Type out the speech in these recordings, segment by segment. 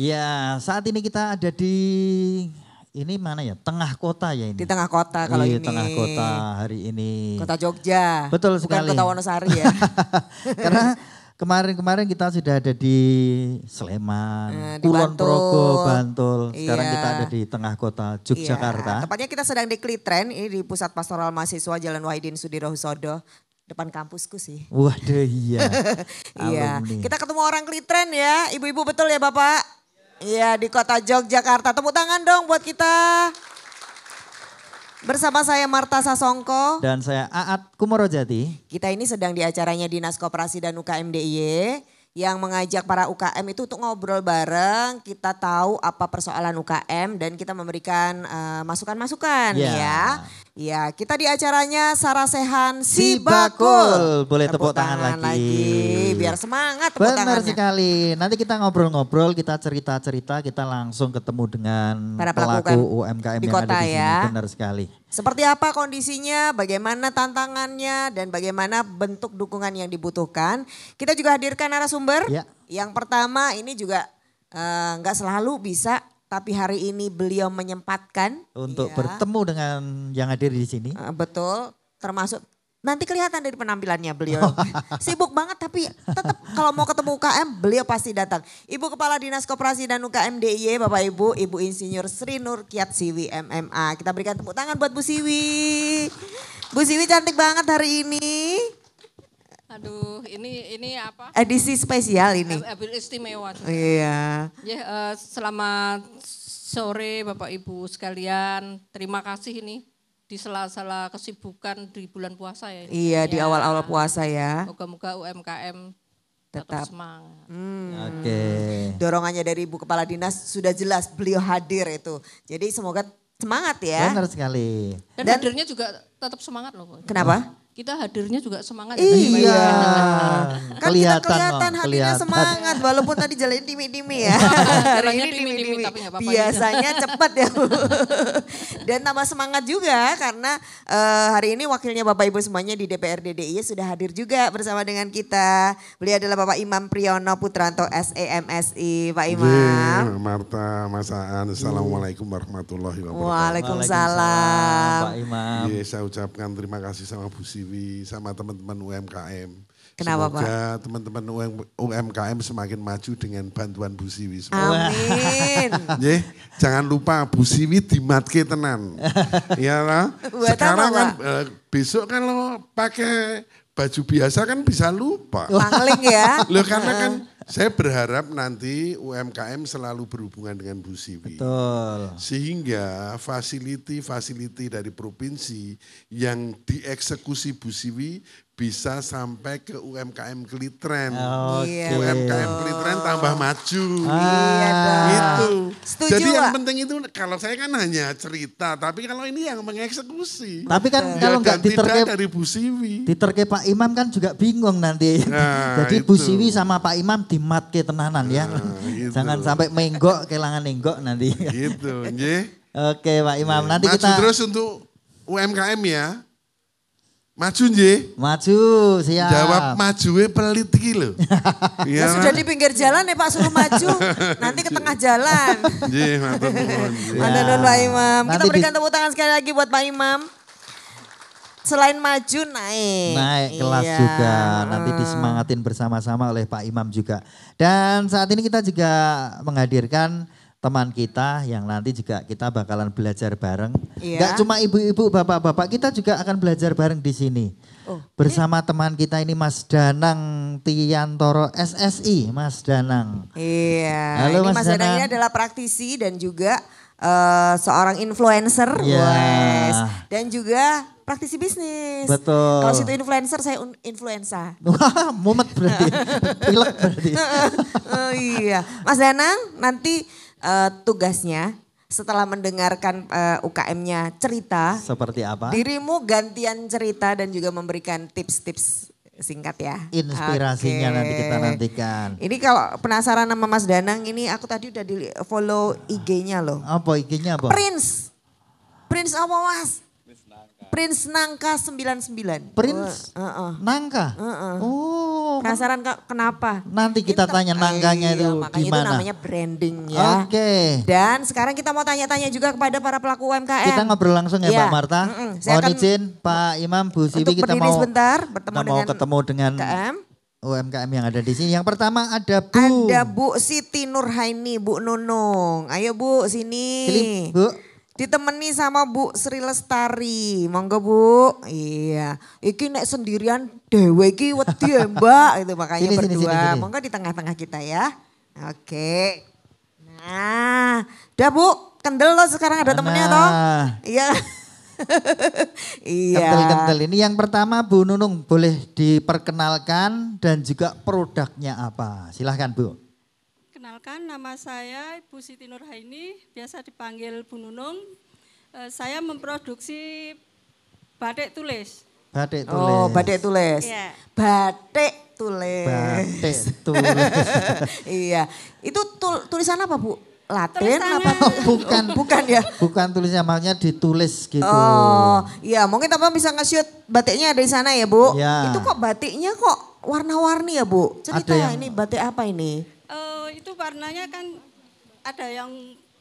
Iya, saat ini kita ada di ini mana ya? Tengah kota ya ini. Di tengah kota kalau ini. Di tengah kota hari ini. Kota Jogja. Betul Bukan sekali. Kota Wonosari ya. Karena kemarin kita sudah ada di Sleman, di Kulon Bantul. Progo, Bantul. Sekarang Iya. kita ada di tengah kota Yogyakarta. Iya, tepatnya kita sedang di Klitren, ini di Pusat Pastoral Mahasiswa Jalan Wahidin Sudirohusodo. Depan kampusku sih. Waduh iya. Iya, Alumni. kita ketemu orang Klitren ya, ibu-ibu betul ya Bapak? Iya di kota Yogyakarta, tepuk tangan dong buat kita. Bersama saya Marta Sasongko. Dan saya Aat Kumorojati. Kita ini sedang di acaranya Dinas Koperasi dan UKM DIY yang mengajak para UKM itu untuk ngobrol bareng, kita tahu apa persoalan UKM dan kita memberikan masukan-masukan ya. Ya, kita di acaranya Sarasehan Si Bakul. Boleh tepuk tangan lagi. Biar semangat tepuk Benar tangannya. sekali. Nanti kita ngobrol-ngobrol, kita cerita-cerita, kita langsung ketemu dengan Para pelaku pelaku UMKM di yang kota ada di sini. ya. Benar sekali. Seperti apa kondisinya, bagaimana tantangannya, dan bagaimana bentuk dukungan yang dibutuhkan. Kita juga hadirkan narasumber. Ya. Yang pertama ini juga nggak selalu bisa, tapi hari ini beliau menyempatkan. Untuk Ya. bertemu dengan yang hadir di sini. Betul, termasuk nanti kelihatan dari penampilannya beliau. Sibuk banget tapi tetap kalau mau ketemu UKM beliau pasti datang. Ibu Kepala Dinas Koperasi dan UKM DIY Bapak Ibu, Ibu Insinyur Sri Nur Kiat Siwi MMA. Kita berikan tepuk tangan buat Bu Siwi. Bu Siwi cantik banget hari ini. Aduh, ini apa? Edisi spesial ini. Istimewa. Iya. Ya, selamat sore Bapak Ibu sekalian. Terima kasih ini di sela-sela kesibukan di bulan puasa ya. Iya di awal-awal puasa ya. Moga-moga UMKM Tetap. tetap semangat. Oke. Dorongannya dari Ibu Kepala Dinas sudah jelas beliau hadir itu. Jadi semoga semangat ya. Benar sekali. Dan hadirnya juga tetap semangat loh. Kenapa? Kita hadirnya juga semangat. Iya. Kan kita kelihatan loh, hadirnya semangat walaupun tadi jalannya dimi-dimi ya. Jalannya Ini dimi-dimi, tapi nggak apa-apa. Biasanya cepat ya. Dan tambah semangat juga karena hari ini wakilnya Bapak Ibu semuanya di DPRD DIY sudah hadir juga bersama dengan kita. Beliau adalah Bapak Imam Priyono Putranto SEMSI. Pak Imam. Marta, Mas Aan, Assalamualaikum warahmatullahi wabarakatuh. Waalaikumsalam. Pak Imam. Iya, saya ucapkan terima kasih sama Bu Siwi, sama teman-teman UMKM. Kenapa, Semoga teman-teman UMKM semakin maju dengan bantuan Bu Siwi. Amin. Ye, jangan lupa Bu Siwi dimatke tenan. Iya lah. Buat Sekarang apa, kan Pak? besok kalau pakai baju biasa kan bisa lupa. Pangling ya. Loh karena kan saya berharap nanti UMKM selalu berhubungan dengan Bu Siwi. Betul. Sehingga fasiliti dari provinsi yang dieksekusi Bu Siwi bisa sampai ke UMKM Klitren. Oke. UMKM Klitren tambah maju. Iya dong. Gitu. Setuju, Jadi yang Pak. penting itu kalau saya kan hanya cerita, tapi kalau ini yang mengeksekusi. Tapi kan Ya, kalau nggak dan tidak diterke dari Bu Siwi. diterke Pak Imam kan juga bingung nanti. Nah, Jadi Bu itu. Siwi sama Pak Imam dimatke tenanan ya. gitu. Jangan sampai menggok kelangan nenggok nanti. Gitu. nggih. Oke Pak Imam, nanti Maju kita terus untuk UMKM ya. Maju nggih. maju siap. Jawab maju pelit iki lho. Ya sudah di pinggir jalan ya Pak suruh maju. Nanti ke tengah jalan. Nggih, matur nuwun. nggih. Ada nuwun Pak Imam. Kita Nanti berikan tepuk tangan sekali lagi buat Pak Imam. Selain maju naik. Naik kelas Iya. juga, nanti disemangatin bersama-sama oleh Pak Imam juga. Dan saat ini kita juga menghadirkan teman kita yang nanti juga kita bakalan belajar bareng. Iya. Enggak cuma ibu-ibu, bapak-bapak, kita juga akan belajar bareng di sini. Oh, Bersama teman kita ini Mas Danang Tiantoro SSI, Mas Danang. Iya. Halo, ini Mas Mas Danang ini Danang. adalah praktisi dan juga seorang influencer. Iya. Wes. Dan juga praktisi bisnis. Betul. Kalau situ influencer saya influenza. Wah, mumet berarti. Pilek berarti. Oh iya. Mas Danang nanti tugasnya setelah mendengarkan UKM-nya cerita, Seperti apa? dirimu gantian cerita dan juga memberikan tips-tips singkat ya. Inspirasinya Oke. nanti kita nantikan. Ini kalau penasaran sama Mas Danang, ini aku tadi udah di follow IG-nya loh. Apa IG-nya apa? Prince apa Mas? Prince Nangka 99. Prince Nangka. Oh, Penasaran Kak kenapa? nanti kita tanya nangkanya itu makanya gimana. itu namanya branding ya. Oke. Dan sekarang kita mau tanya-tanya juga kepada para pelaku UMKM. Kita ngobrol langsung ya Iya. Mbak Marta. Saya Mohon akan izin Pak Imam, Bu Siwi, untuk kita berdiri mau sebentar ketemu dengan KM. UMKM yang ada di sini. Yang pertama ada Bu. Ada Bu Siti Nurhaini, Bu Nunung. Ayo Bu sini. Sini, Bu. Ditemani sama Bu Sri Lestari. Monggo Bu. Iya. Iki nek sendirian dewe iki wedi ya Mbak. Itu makanya Sini, sini, berdua. sini. Monggo di tengah-tengah kita ya. Oke. Nah, udah Bu. Kendel loh sekarang ada temennya toh. Iya. Iya. Kental-kental ini yang pertama Bu Nunung boleh diperkenalkan dan juga produknya apa. Silahkan Bu. Kenalkan, nama saya Ibu Siti Nurhaini, biasa dipanggil Bu Nunung. Saya memproduksi batik tulis. Batik tulis. Oh, batik tulis. Iya. Batik tulis. Batik tulis. Iya. Itu tulisan apa Bu? Latin Tulisannya- apa? Bukan. Bukan ya? Bukan tulisnya, maksudnya ditulis gitu. Oh, iya mungkin Bapak bisa nge-shoot batiknya ada di sana ya Bu. Ya. Itu kok batiknya kok warna-warni ya Bu? Cerita Ada yang- ini batik apa ini? Itu warnanya kan ada yang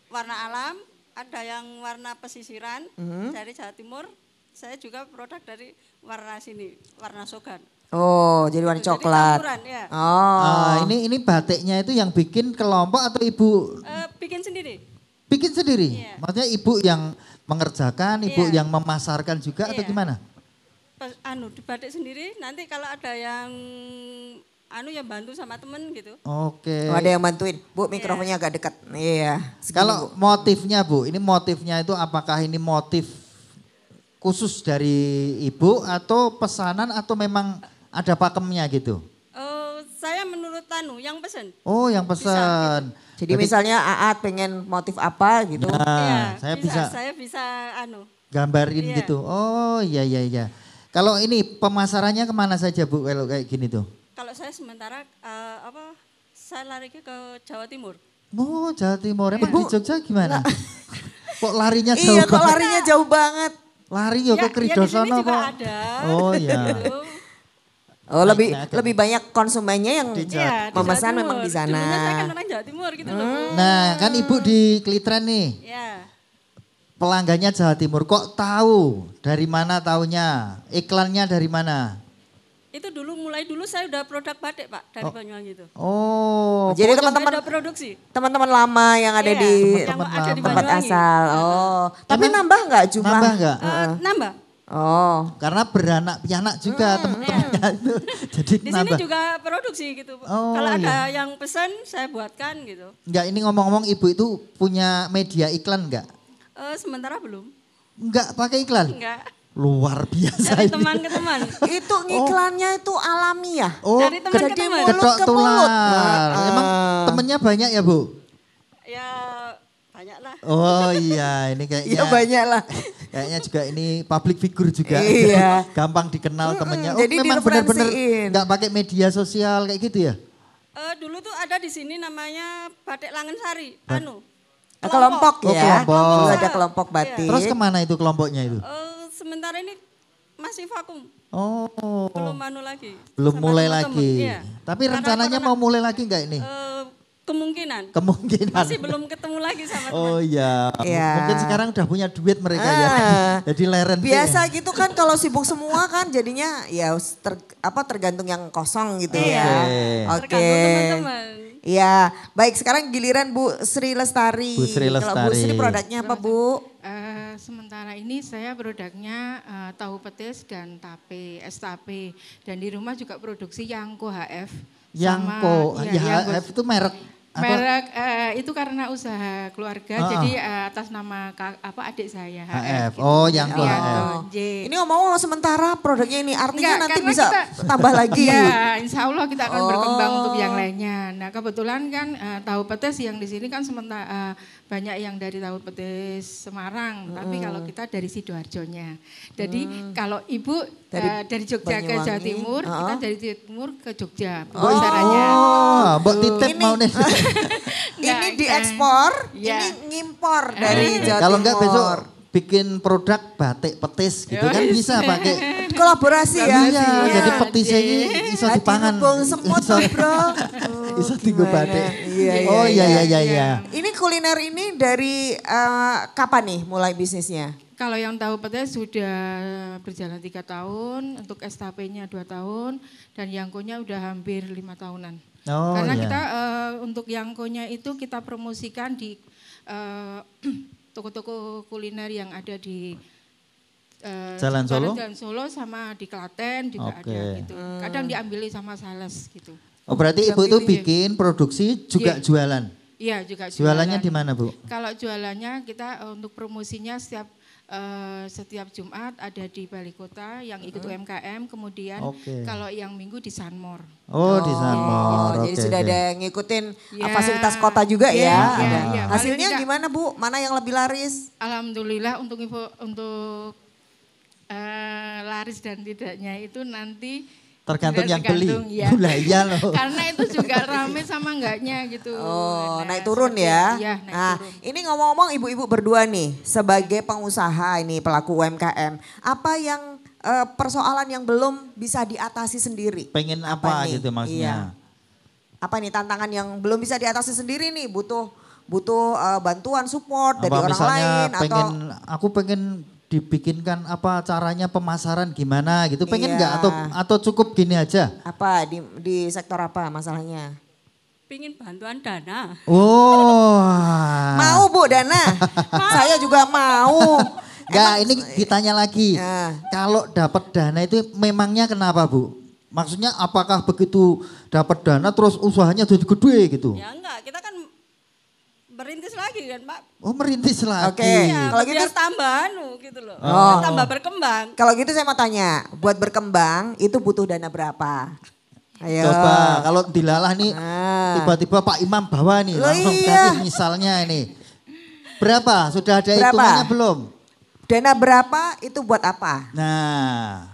warna alam, ada yang warna pesisiran dari Jawa Timur. Saya juga produk dari warna sini, warna sogan. Oh, jadi warna Jadi coklat. campuran, ya. Oh. Ini batiknya itu yang bikin kelompok atau Ibu Bikin sendiri. bikin sendiri? Iya. Maksudnya Ibu yang mengerjakan, Ibu Iya. yang memasarkan juga atau Iya. gimana? Di batik sendiri, nanti kalau ada yang yang bantu sama temen gitu. Oke. Oh, ada yang bantuin. Bu, mikrofonnya agak dekat. Iya. segini, Kalau Bu. motifnya Bu, ini motifnya itu apakah ini motif khusus dari Ibu atau pesanan atau memang ada pakemnya gitu? Saya menurut yang pesen. Oh, yang pesan. Jadi misalnya Aat pengen motif apa gitu. Nah, Iya, saya bisa gambarin Iya. gitu. Oh, iya iya iya. Kalau ini pemasarannya kemana saja Bu kalau kayak gini tuh? Kalau saya sementara saya lari ke Jawa Timur. Oh, Jawa Timur. Emang Bu, di Jogja gimana? Kok larinya jauh Iya, kok banget? larinya jauh banget. Lari ya ke di Kridosono sini juga kok. ada. Oh iya. Gitu. Oh, lebih Naiknya agak- lebih banyak konsumennya yang Di Jawa- Iya, di memesan Jawa memang di Timur. sana. Dulunya saya kan orang Jawa Timur gitu loh. Bu. Nah, kan Ibu di Klitren nih. Ya. Pelanggannya Jawa Timur. Kok tahu? Dari mana taunya? Iklannya dari mana? Itu mulai dulu saya udah produk batik Pak dari Banyuwangi itu. Oh, Jadi Saya teman-teman udah produksi. teman-teman lama yang ada Iya, di yang ada di tempat Banyuwangi. asal. Oh, tapi Emang nambah nggak jumlah? nambah nggak? Nambah. Oh, Karena beranak pianak juga teman-temannya itu. Jadi Di sini nambah. juga produksi gitu. Oh, Kalau ada iya. yang pesan saya buatkan gitu. Enggak, ini ngomong-ngomong Ibu itu punya media iklan enggak? Sementara belum. Enggak pakai iklan? Enggak. Luar biasa Dari ini. teman ke teman. itu iklannya itu alami ya? Oh, Dari teman ke teman. mulut kedok ke mulut. tular. Emang temennya banyak ya Bu? Ya banyak lah. Oh iya, ini kayaknya. Iya banyak lah. Kayaknya juga ini public figure juga. Iya. Gampang dikenal temennya. Oh, jadi memang benar-benar direferensiin. enggak pakai media sosial kayak gitu ya? Dulu tuh ada di sini namanya Batik Langensari. Kelompok Oh, ya. kelompok. Dulu ada kelompok batik. Terus kemana itu kelompoknya itu? Sementara ini masih vakum. Oh, Belum lagi. belum sama mulai teman-teman. lagi. Iya. Tapi Karena rencananya corona, mau mulai lagi enggak ini? kemungkinan. Kemungkinan. Masih belum ketemu lagi sama teman. Oh iya. Iya. Mungkin sekarang udah punya duit mereka ya. Jadi leren. Biasa gitu kan kalau sibuk semua kan jadinya ya tergantung yang kosong gitu Iya. ya. Oke. Tergantung teman-teman. Iya, baik sekarang giliran Bu Sri Lestari. Bu Sri Kalau Bu Lestari. Sri produknya apa Bu? Sementara ini saya produknya tahu petis dan tape, es tape. Dan di rumah juga produksi Yangko HF. Yangko, Yangko. HF itu merek. apa? Merek itu karena usaha keluarga, Ah, ah. jadi atas nama adik saya HF. gitu. Oh, Yangko Yangko, HF. J. Ini ngomong sementara produknya ini artinya Enggak, nanti karena bisa kita- tambah lagi. Ya, insya Allah kita akan berkembang untuk yang Oh. lainnya. Nah kebetulan kan tahu petis yang di sini kan sementara banyak yang dari tahu petis Semarang, tapi kalau kita dari Sidoarjonya. Jadi kalau ibu dari Jogja ke Jawa Banyuwangi, Timur, kita uh-uh. dari Jawa Timur ke Jogja. Caranya. Oh, Mbak titip Ini- mau nih. Ini diekspor, Iya. ini ngimpor dari Jawa Kalau enggak Timur. besok bikin produk batik petis gitu kan bisa pakai. Kolaborasi ya. Iya, jadi petisnya ini iso dipangan. Bong semut Iso- bro. Iso dienggo batik. Iya, iya, Oh iya. Ini kuliner ini dari kapan nih mulai bisnisnya? Kalau yang tahu petis sudah berjalan 3 tahun, untuk STP-nya 2 tahun, dan Yangko-nya udah hampir 5 tahunan. Oh, Karena iya. kita untuk Yangko-nya itu kita promosikan di toko-toko kuliner yang ada di Jalan seputaran Solo? Jalan Solo sama di Klaten juga Oke. ada gitu. Kadang diambil sama sales gitu. Oh berarti ibu itu bikin produksi juga Iya. jualan. Iya juga Jualannya jualan. di mana Bu? Kalau jualannya kita untuk promosinya setiap Jumat ada di Balai Kota yang ikut UMKM, kemudian Oke. kalau yang Minggu di Sanmor. Oh di Sanmor. Jadi Oke, sudah oke. ada yang ngikutin Ya. fasilitas kota juga Iya, ya. iya, Ada. iya. Hasilnya Paling tidak- gimana Bu? Mana yang lebih laris? Alhamdulillah untuk laris dan tidaknya itu nanti Tergantung yang tergantung, beli. ya. Lah iya loh. Karena itu juga rame sama enggaknya gitu. Oh, Nah, naik turun seperti- ya. Iya, naik Nah, turun. ini ngomong-ngomong ibu-ibu berdua nih, sebagai pengusaha ini pelaku UMKM, apa yang persoalan yang belum bisa diatasi sendiri? Pengen apa nih? gitu maksudnya? Iya. Apa nih tantangan yang belum bisa diatasi sendiri nih? Butuh bantuan support dari Apa orang misalnya lain aku pengen dibikinkan apa caranya pemasaran gimana gitu. Pengen nggak Iya. atau cukup gini aja? apa di sektor apa masalahnya? Pingin bantuan dana. Oh. Mau Bu Dana? Saya juga mau. Enggak, ini ditanya lagi. Ya. Kalau dapat dana itu memangnya kenapa Bu? Maksudnya apakah begitu dapat dana terus usahanya jadi gede gitu? Ya enggak, kita kan merintis lagi kan Pak. Oh merintis lagi. Oke. Ya, Kalau gitu- biar tambah gitu loh. Oh. Biar tambah berkembang. Kalau gitu saya mau tanya, buat berkembang itu butuh dana berapa? Ayo. Coba kalau dilalah nih Ah. tiba-tiba Pak Imam bawa nih Loh, langsung iya. kasih misalnya ini. Berapa? Sudah ada Berapa? hitungannya belum? Dana berapa itu buat apa? Nah,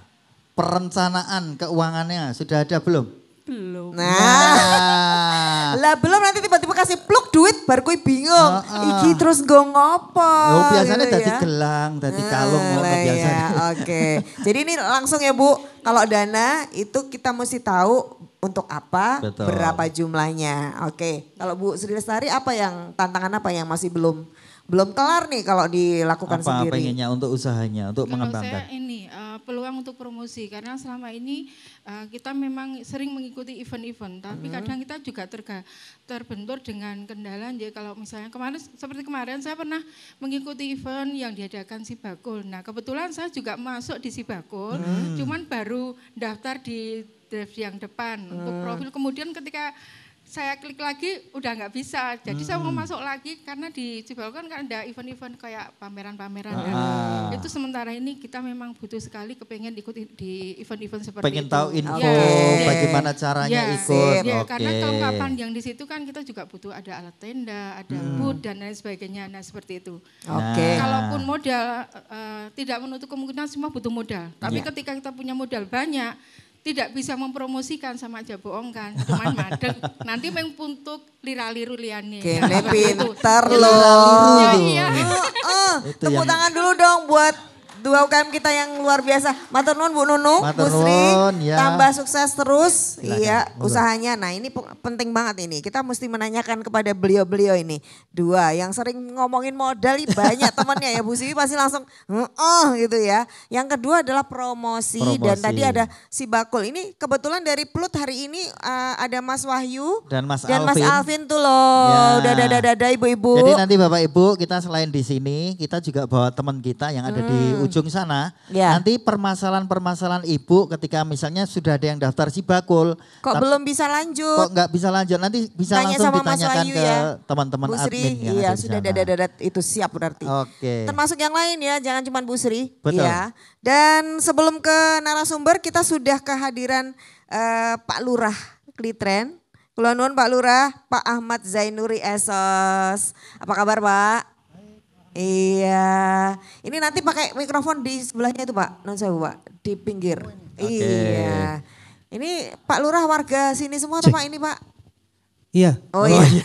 perencanaan keuangannya sudah ada belum? Belum. Nah, lah belum nanti tiba-tiba kasih pluk duit baru kui bingung. Iki terus gue ngopo. Oh, biasanya gitu dari ya. gelang, dari kalung ngono Lah ya, biasanya. Oke. Jadi ini langsung ya Bu, kalau dana itu kita mesti tahu untuk apa, Betul. berapa jumlahnya. Oke. Kalau Bu Sri Lestari apa yang tantangan apa yang masih belum kelar nih kalau dilakukan Apa sendiri? pengennya untuk usahanya, untuk Kalau mengembangkan? saya ini peluang untuk promosi karena selama ini kita memang sering mengikuti event-event, tapi kadang kita juga terbentur dengan kendala. Jadi kalau misalnya seperti kemarin saya pernah mengikuti event yang diadakan Sibakul. Nah kebetulan saya juga masuk di Sibakul, cuman baru daftar di draft yang depan untuk profil. Kemudian ketika saya klik lagi udah nggak bisa, jadi saya mau masuk lagi karena di Cibal kan ada event-event kayak pameran-pameran ya. Itu sementara ini kita memang butuh sekali kepengen ikut di event-event seperti Pengen itu. tahu info Ya, bagaimana caranya ya, ikut. ya, Oke. karena kelengkapan yang di situ kan kita juga butuh ada alat tenda, ada booth dan lain sebagainya. Nah seperti itu. Oke. Nah. Kalaupun modal tidak menutup kemungkinan semua butuh modal. Tapi Ya. ketika kita punya modal banyak, tidak bisa mempromosikan sama aja bohong kan, cuman madeg. Nanti mengpuntuk lira-liru liane. Kene Nah, seperti itu. pinter Liru loh. Iya, tuh. iya. Itu Tepuk yang- tangan dulu dong buat dua UKM kita yang luar biasa. Matur nuwun Bu Nunung, Matur Bu Sri, nuwun, ya. tambah sukses terus. Silakan, Iya, monggo. usahanya. Nah, ini penting banget ini. Kita mesti menanyakan kepada beliau-beliau ini. Dua, yang sering ngomongin modal nih banyak temannya ya. Bu Sri pasti langsung gitu ya. Yang kedua adalah promosi. Dan Promosi. tadi ada si Bakul. Ini kebetulan dari Plut hari ini ada Mas Wahyu Dan Mas Mas Alvin. Alvin tuh loh. Ya. Dadah ibu-ibu. Jadi nanti Bapak Ibu kita selain di sini kita juga bawa teman kita yang ada di ujung sana. Ya. Nanti permasalahan-permasalahan Ibu ketika misalnya sudah ada yang daftar Sibakul. Kok belum bisa lanjut? Kok nggak bisa lanjut? Nanti bisa Tanya langsung sama Mas ditanyakan Wahyu ke ya. teman-teman Bu Sri, admin yang iya ada di sudah sana. dadat itu siap berarti. Oke. Termasuk yang lain ya, jangan cuma Bu Sri. Betul. Ya. Dan sebelum ke narasumber kita sudah kehadiran Pak Lurah Klitren. Kula nuwun Pak Lurah, Pak Ahmad Zainuri Esos. Apa kabar Pak? Iya. Ini nanti pakai mikrofon di sebelahnya itu Pak. Non sewu Pak, di pinggir. Iya. Ini Pak Lurah warga sini semua atau Pak ini Pak? Iya. Oh iya.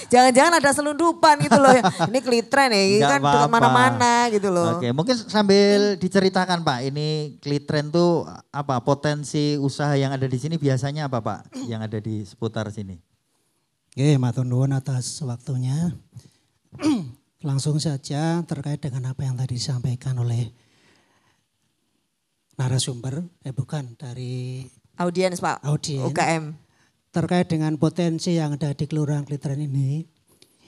Jangan-jangan ada selundupan gitu loh. Ini klitren ya, ini Nggak kan dekat apa-apa. mana-mana gitu loh. Oke, mungkin sambil diceritakan Pak, ini klitren tuh apa potensi usaha yang ada di sini biasanya apa Pak yang ada di seputar sini? Oke, matur nuwun atas waktunya. Langsung saja terkait dengan apa yang tadi disampaikan oleh narasumber, bukan dari Audiens Pak, Audiens. UKM. Terkait dengan potensi yang ada di Kelurahan Klitren ini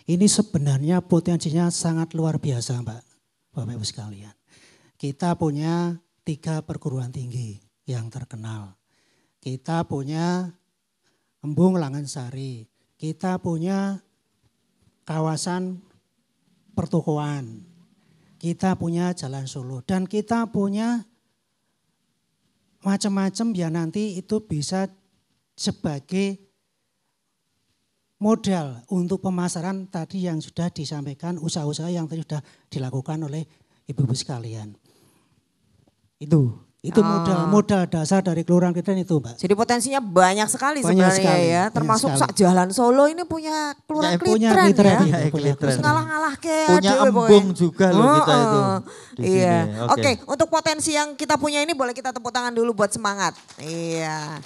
sebenarnya potensinya sangat luar biasa Mbak, Bapak Ibu sekalian. Kita punya 3 perguruan tinggi yang terkenal. Kita punya Embung Langansari, kita punya kawasan pertokoan, kita punya Jalan Solo, dan kita punya macam-macam ya nanti itu bisa sebagai modal untuk pemasaran tadi yang sudah disampaikan, usaha-usaha yang tadi sudah dilakukan oleh ibu-ibu sekalian. Itu modal dasar dari Kelurahan Klitren itu Mbak. Jadi potensinya banyak sekali Banyak sebenarnya sekali, ya. banyak Termasuk sekali. Jalan Solo ini punya Kelurahan punya Klitren Klitren, ya. iya, Klitren. Terus ngalah-ngalah ke Punya Embung juga loh kita itu di Iya. sini. Oke, untuk potensi yang kita punya ini boleh kita tepuk tangan dulu buat semangat. Iya.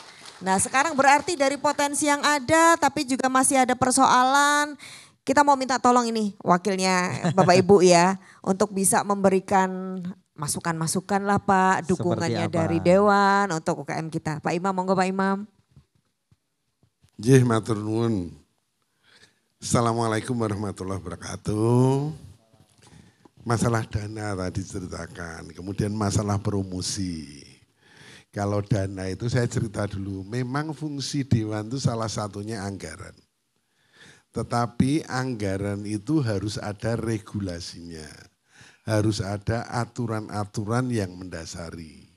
Nah sekarang berarti dari potensi yang ada tapi juga masih ada persoalan. Kita mau minta tolong ini wakilnya Bapak Ibu ya. Untuk bisa memberikan masukan-masukan lah Pak. Dukungannya Seperti apa? dari Dewan untuk UKM kita. Pak Imam, monggo Pak Imam. Nggih, matur nuwun. Assalamualaikum warahmatullahi wabarakatuh. Masalah dana tadi ceritakan, kemudian masalah promosi. Kalau dana itu saya cerita dulu, memang fungsi Dewan itu salah satunya anggaran. Tetapi anggaran itu harus ada regulasinya, harus ada aturan-aturan yang mendasari.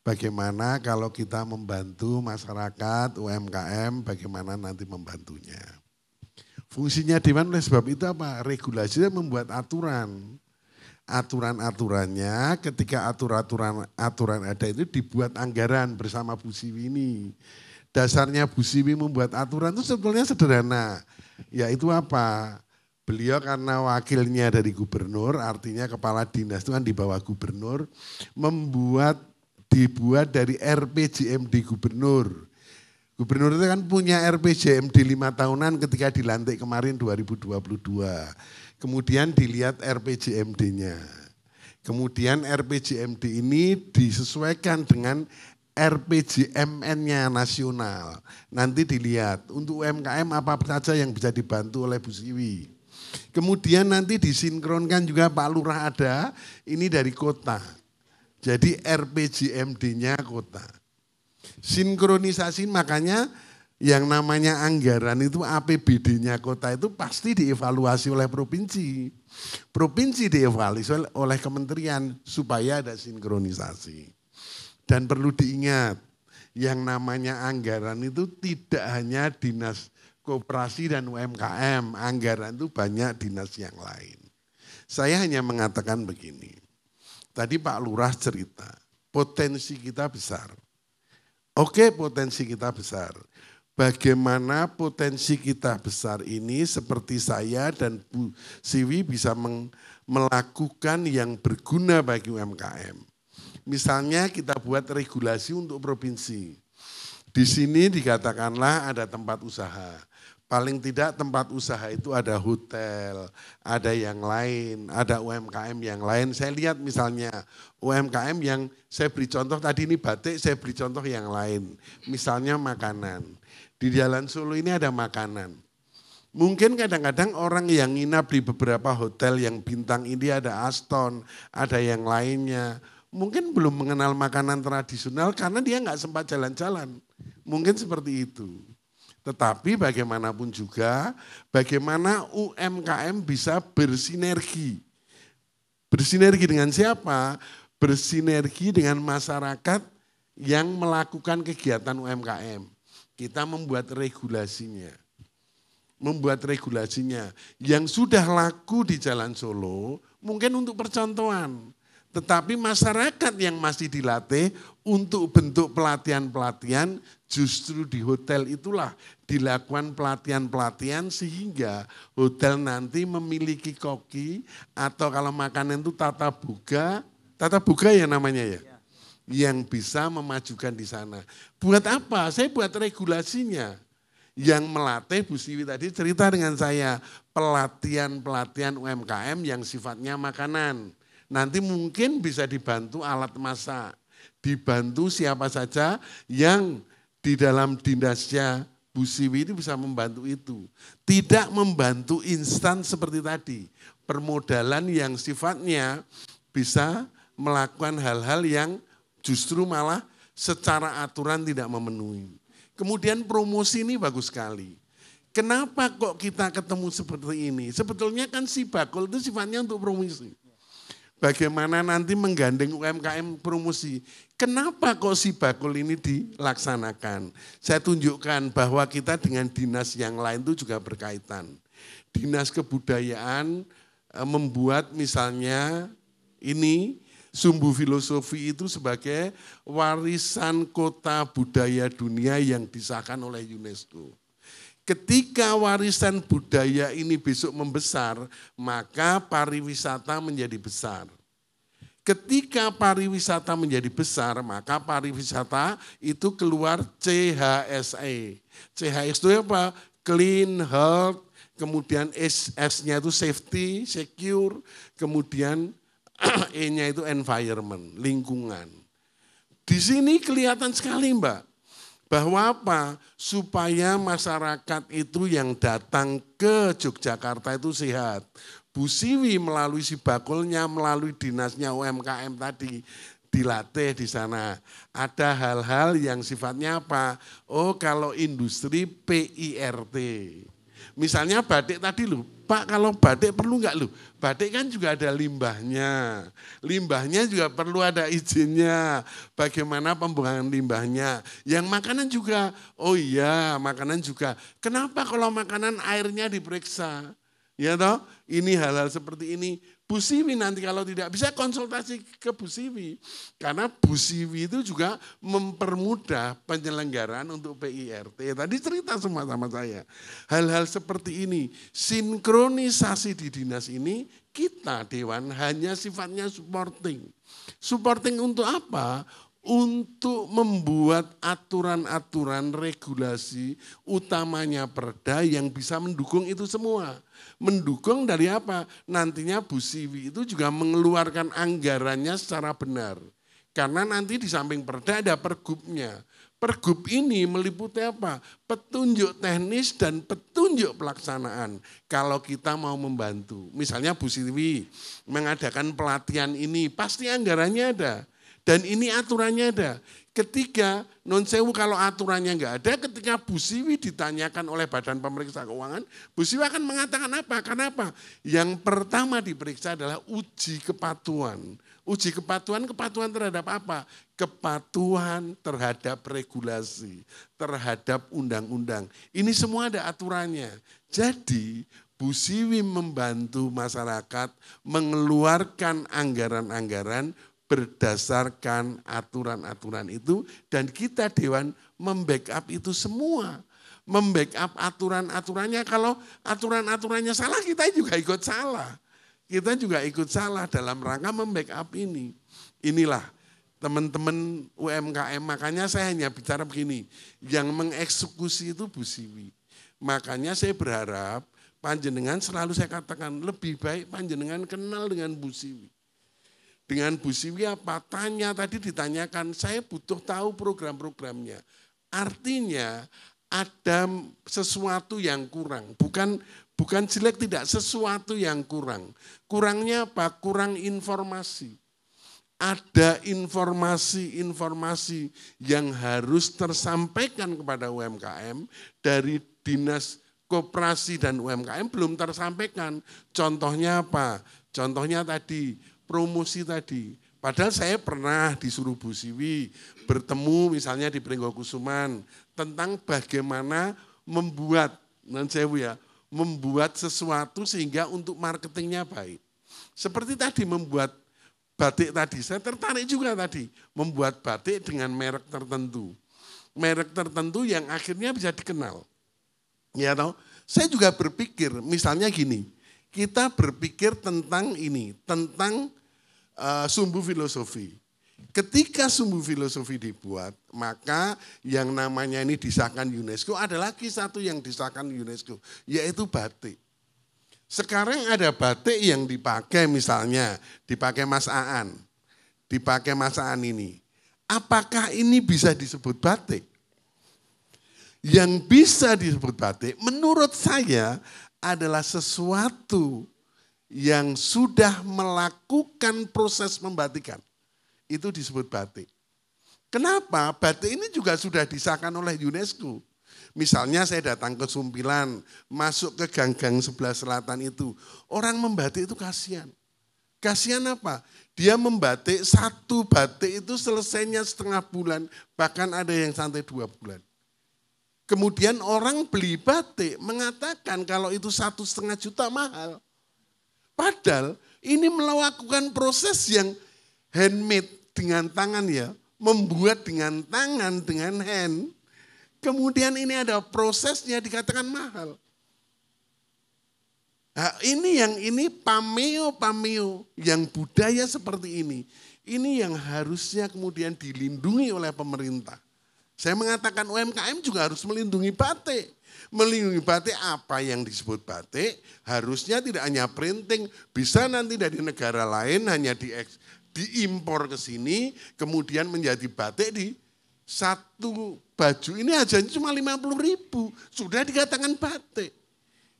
Bagaimana kalau kita membantu masyarakat, UMKM, bagaimana nanti membantunya. Fungsinya Dewan oleh sebab itu apa? Regulasinya membuat aturan. Aturan-aturannya ketika aturan ada itu dibuat anggaran bersama Bu Siwi ini. Dasarnya Bu Siwi membuat aturan itu sebetulnya sederhana. Yaitu apa? Beliau karena wakilnya dari gubernur, artinya kepala dinas itu kan di bawah gubernur, dibuat dari RPJMD gubernur. Gubernur itu kan punya RPJMD 5 tahunan ketika dilantik kemarin 2022. Kemudian dilihat RPJMD-nya. Kemudian RPJMD ini disesuaikan dengan RPJMN-nya nasional. Nanti dilihat untuk UMKM apa saja yang bisa dibantu oleh Bu Siwi. Kemudian nanti disinkronkan juga Pak Lurah ada, ini dari kota. Jadi RPJMD-nya kota. Sinkronisasi makanya yang namanya anggaran itu APBD-nya kota itu pasti dievaluasi oleh provinsi. Provinsi dievaluasi oleh kementerian supaya ada sinkronisasi. Dan perlu diingat yang namanya anggaran itu tidak hanya dinas koperasi dan UMKM. Anggaran itu banyak dinas yang lain. Saya hanya mengatakan begini. Tadi Pak Lurah cerita potensi kita besar. Oke, potensi kita besar. Bagaimana potensi kita besar ini seperti saya dan Bu Siwi bisa melakukan yang berguna bagi UMKM. Misalnya kita buat regulasi untuk provinsi. Di sini dikatakanlah ada tempat usaha. Paling tidak tempat usaha itu ada hotel, ada yang lain, ada UMKM yang lain. Saya lihat misalnya UMKM yang saya beri contoh tadi ini batik, saya beri contoh yang lain. Misalnya makanan. Di Jalan Solo ini ada makanan. Mungkin kadang-kadang orang yang nginap di beberapa hotel yang bintang ini ada Aston, ada yang lainnya. Mungkin belum mengenal makanan tradisional karena dia nggak sempat jalan-jalan. Mungkin seperti itu. Tetapi bagaimanapun juga, bagaimana UMKM bisa bersinergi. Bersinergi dengan siapa? Bersinergi dengan masyarakat yang melakukan kegiatan UMKM. Kita membuat regulasinya. Membuat regulasinya. Yang sudah laku di Jalan Solo, mungkin untuk percontohan. Tetapi masyarakat yang masih dilatih untuk bentuk pelatihan-pelatihan, justru di hotel itulah dilakukan pelatihan-pelatihan sehingga hotel nanti memiliki koki atau kalau makanan itu tata buga ya namanya ya, yang bisa memajukan di sana. Buat apa? Saya buat regulasinya. Yang melatih Bu Siwi tadi cerita dengan saya, pelatihan-pelatihan UMKM yang sifatnya makanan. Nanti mungkin bisa dibantu alat masak, dibantu siapa saja yang di dalam dinasnya Bu Siwi itu bisa membantu itu. Tidak membantu instan seperti tadi, permodalan yang sifatnya bisa melakukan hal-hal yang justru malah secara aturan tidak memenuhi. Kemudian promosi ini bagus sekali. Kenapa kok kita ketemu seperti ini? Sebetulnya kan si bakul itu sifatnya untuk promosi. Bagaimana nanti menggandeng UMKM promosi. Kenapa kok si bakul ini dilaksanakan? Saya tunjukkan bahwa kita dengan dinas yang lain itu juga berkaitan. Dinas kebudayaan membuat misalnya ini, Sumbu Filosofi itu sebagai warisan kota budaya dunia yang disahkan oleh UNESCO. Ketika warisan budaya ini besok membesar, maka pariwisata menjadi besar. Ketika pariwisata menjadi besar, maka pariwisata itu keluar CHSE. CHSE itu apa? Clean, health, kemudian S-nya itu safety, secure, kemudian E-nya itu environment, lingkungan. Di sini kelihatan sekali Mbak, bahwa apa? Supaya masyarakat itu yang datang ke Yogyakarta itu sehat. Bu Siwi melalui si bakulnya, melalui dinasnya UMKM tadi, dilatih di sana. Ada hal-hal yang sifatnya apa? Oh kalau industri PIRT. Misalnya batik tadi loh, Pak kalau batik perlu enggak loh? Batik kan juga ada limbahnya. Limbahnya juga perlu ada izinnya. Bagaimana pembuangan limbahnya. Yang makanan juga, oh iya makanan juga. Kenapa kalau makanan airnya diperiksa? Ya toh, ini hal-hal seperti ini. Bu Siwi nanti kalau tidak bisa konsultasi ke Bu Siwi. Karena Bu Siwi itu juga mempermudah penyelenggaraan untuk PIRT. Tadi cerita semua sama saya. Hal-hal seperti ini, sinkronisasi di dinas ini kita Dewan hanya sifatnya supporting. Supporting untuk apa? Untuk membuat aturan-aturan regulasi utamanya perda yang bisa mendukung itu semua. Mendukung dari apa? Nantinya Bu Siwi itu juga mengeluarkan anggarannya secara benar. Karena nanti di samping perda ada pergubnya. Pergub ini meliputi apa? Petunjuk teknis dan petunjuk pelaksanaan. Kalau kita mau membantu. Misalnya Bu Siwi mengadakan pelatihan ini, pasti anggarannya ada. Dan ini aturannya ada. Ketika non sewu kalau aturannya enggak ada, ketika Bu Siwi ditanyakan oleh Badan Pemeriksa Keuangan, Bu Siwi akan mengatakan apa? Kenapa? Yang pertama diperiksa adalah uji kepatuhan. Uji kepatuhan terhadap apa? Kepatuhan terhadap regulasi, terhadap undang-undang. Ini semua ada aturannya. Jadi Bu Siwi membantu masyarakat mengeluarkan anggaran-anggaran berdasarkan aturan-aturan itu dan kita Dewan membackup itu semua. Membackup aturan-aturannya, kalau aturan-aturannya salah kita juga ikut salah. Kita juga ikut salah dalam rangka membackup ini. Inilah teman-teman UMKM, makanya saya hanya bicara begini, yang mengeksekusi itu Bu Siwi. Makanya saya berharap panjenengan selalu saya katakan lebih baik panjenengan kenal dengan Bu Siwi. Dengan Bu Siwi apa? Tanya tadi ditanyakan, saya butuh tahu program-programnya. Artinya ada sesuatu yang kurang. Bukan jelek, tidak, sesuatu yang kurang. Kurangnya apa? Kurang informasi. Ada informasi-informasi yang harus tersampaikan kepada UMKM dari Dinas Koperasi dan UMKM belum tersampaikan. Contohnya apa? Contohnya tadi, promosi tadi. Padahal saya pernah disuruh Bu Siwi bertemu misalnya di Pringgokusuman tentang bagaimana membuat, membuat sesuatu sehingga untuk marketingnya baik. Seperti tadi membuat batik tadi, saya tertarik juga tadi membuat batik dengan merek tertentu. Merek tertentu yang akhirnya bisa dikenal. Ya toh, saya juga berpikir misalnya gini, kita berpikir tentang ini, tentang sumbu filosofi. Ketika sumbu filosofi dibuat, maka yang namanya ini disahkan UNESCO, ada lagi satu yang disahkan UNESCO, yaitu batik. Sekarang ada batik yang dipakai misalnya, dipakai Mas Aan, dipakai Mas Aan ini. Apakah ini bisa disebut batik? Yang bisa disebut batik menurut saya adalah sesuatu yang sudah melakukan proses membatikan. Itu disebut batik. Kenapa? Batik ini juga sudah disahkan oleh UNESCO. Misalnya saya datang ke Sumpilan, masuk ke gang-gang sebelah selatan itu. Orang membatik itu kasihan. Kasihan apa? Dia membatik satu batik itu selesainya setengah bulan, bahkan ada yang sampai 2 bulan. Kemudian orang beli batik mengatakan kalau itu 1,5 juta mahal. Padahal ini melakukan proses yang handmade dengan tangan ya, membuat dengan tangan, dengan hand. Kemudian ini ada prosesnya dikatakan mahal. Nah, ini pameo yang budaya seperti ini yang harusnya kemudian dilindungi oleh pemerintah. Saya mengatakan UMKM juga harus melindungi batik. Melindungi batik, apa yang disebut batik harusnya tidak hanya printing, bisa nanti dari negara lain hanya diimpor ke sini, kemudian menjadi batik di satu baju ini aja cuma 50.000, sudah dikatakan batik.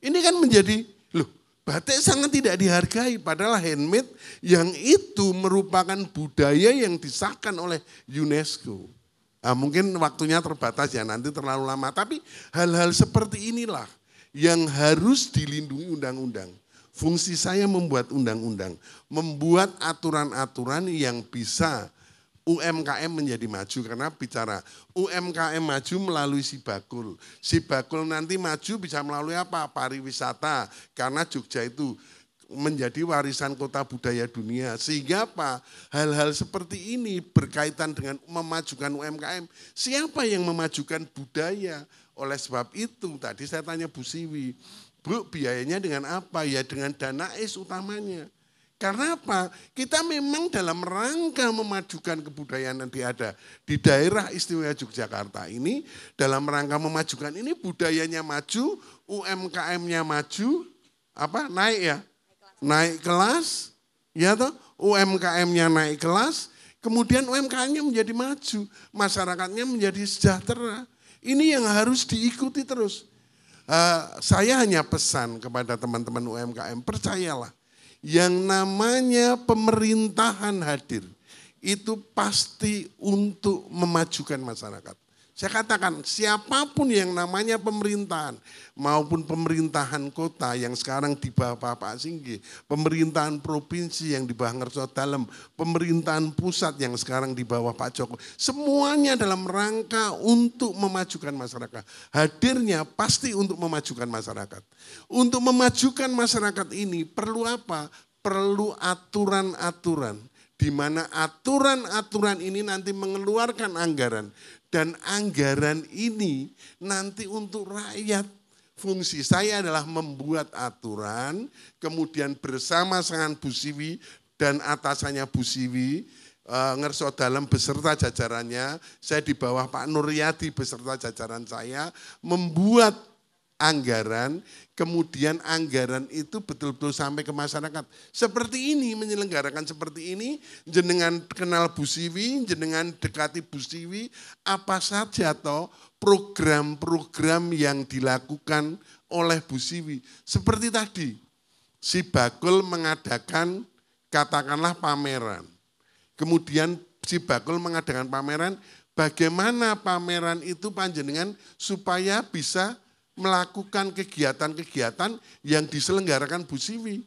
Ini kan menjadi, loh, batik sangat tidak dihargai, padahal handmade yang itu merupakan budaya yang disahkan oleh UNESCO. Nah, mungkin waktunya terbatas ya, nanti terlalu lama. Tapi hal-hal seperti inilah yang harus dilindungi undang-undang. Fungsi saya membuat undang-undang, membuat aturan-aturan yang bisa UMKM menjadi maju. Karena bicara UMKM maju melalui Sibakul. Sibakul nanti maju bisa melalui apa? Pariwisata. Karena Jogja itu menjadi warisan kota budaya dunia. Sehingga apa? Hal-hal seperti ini berkaitan dengan memajukan UMKM. Siapa yang memajukan budaya? Oleh sebab itu tadi saya tanya Bu Siwi, Bu, biayanya dengan apa? Ya dengan dana ACE utamanya. Karena apa? Kita memang dalam rangka memajukan kebudayaan yang ada di daerah istimewa Yogyakarta ini, dalam rangka memajukan ini budayanya maju, UMKM-nya maju, apa naik ya? Naik kelas, ya toh, UMKM-nya naik kelas, kemudian UMKM-nya menjadi maju, masyarakatnya menjadi sejahtera. Ini yang harus diikuti terus. Saya hanya pesan kepada teman-teman UMKM, percayalah, yang namanya pemerintahan hadir, itu pasti untuk memajukan masyarakat. Saya katakan siapapun yang namanya pemerintahan maupun pemerintahan kota yang sekarang di bawah Pak Singgi, pemerintahan provinsi yang di bawah Ngerso Dalem, pemerintahan pusat yang sekarang di bawah Pak Jokowi, semuanya dalam rangka untuk memajukan masyarakat. Hadirnya pasti untuk memajukan masyarakat. Untuk memajukan masyarakat ini perlu apa? Perlu aturan-aturan, di mana aturan-aturan ini nanti mengeluarkan anggaran. Dan anggaran ini nanti untuk rakyat. Fungsi saya adalah membuat aturan, kemudian bersama dengan Bu Siwi dan atasannya Bu Siwi, Ngerso Dalem beserta jajarannya, saya di bawah Pak Nuryadi beserta jajaran saya, membuat anggaran, kemudian anggaran itu betul-betul sampai ke masyarakat. Seperti ini, menyelenggarakan seperti ini, jenengan kenal Bu Siwi, jenengan dekati Bu Siwi, apa saja toh program-program yang dilakukan oleh Bu Siwi. Seperti tadi, Sibakul mengadakan katakanlah pameran. Kemudian Sibakul mengadakan pameran, bagaimana pameran itu panjenengan supaya bisa melakukan kegiatan-kegiatan yang diselenggarakan Bu Siwi.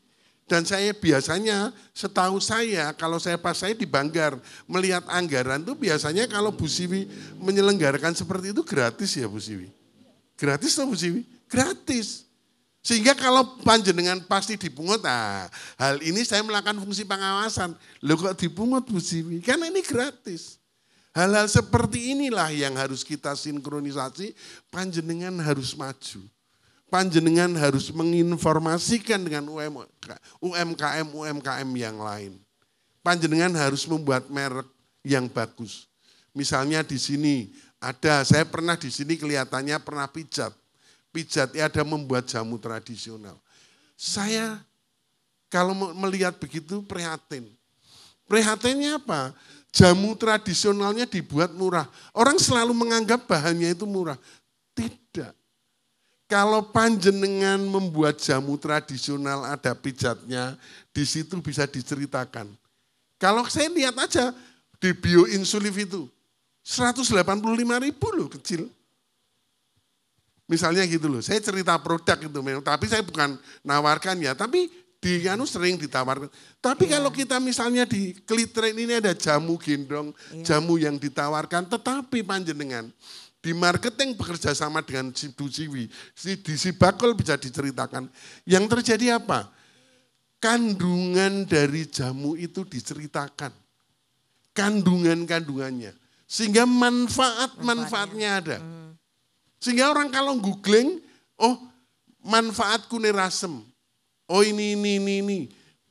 Dan saya biasanya, setahu saya, kalau saya di Banggar, melihat anggaran itu biasanya kalau Bu Siwi menyelenggarakan seperti itu gratis ya Bu Siwi. Gratis atau Bu Siwi? Gratis. Sehingga kalau panjenengan pasti dipungut, nah hal ini saya melakukan fungsi pengawasan. Loh kok dipungut Bu Siwi? Karena ini gratis. Hal-hal seperti inilah yang harus kita sinkronisasi, panjenengan harus maju. Panjenengan harus menginformasikan dengan UMKM yang lain. Panjenengan harus membuat merek yang bagus. Misalnya di sini ada, saya pernah di sini kelihatannya pernah pijat. Pijat ya ada membuat jamu tradisional. Saya kalau melihat begitu prihatin. Prihatinnya apa? Jamu tradisionalnya dibuat murah. Orang selalu menganggap bahannya itu murah. Tidak. Kalau panjenengan membuat jamu tradisional ada pijatnya, di situ bisa diceritakan. Kalau saya lihat aja di bioinsulif itu, 185.000 loh kecil. Misalnya gitu loh, saya cerita produk itu, tapi saya bukan nawarkan ya, tapi di sering ditawarkan. Tapi kalau kita misalnya di Klitren ini ada jamu gendong, jamu yang ditawarkan, tetapi panjenengan di marketing bekerja sama dengan Bu Siwi, di Sibakul bisa diceritakan. Yang terjadi apa? Kandungan dari jamu itu diceritakan. Kandungannya. Sehingga manfaatnya ada. Sehingga orang kalau googling, oh manfaat kunerasem. Oh ini.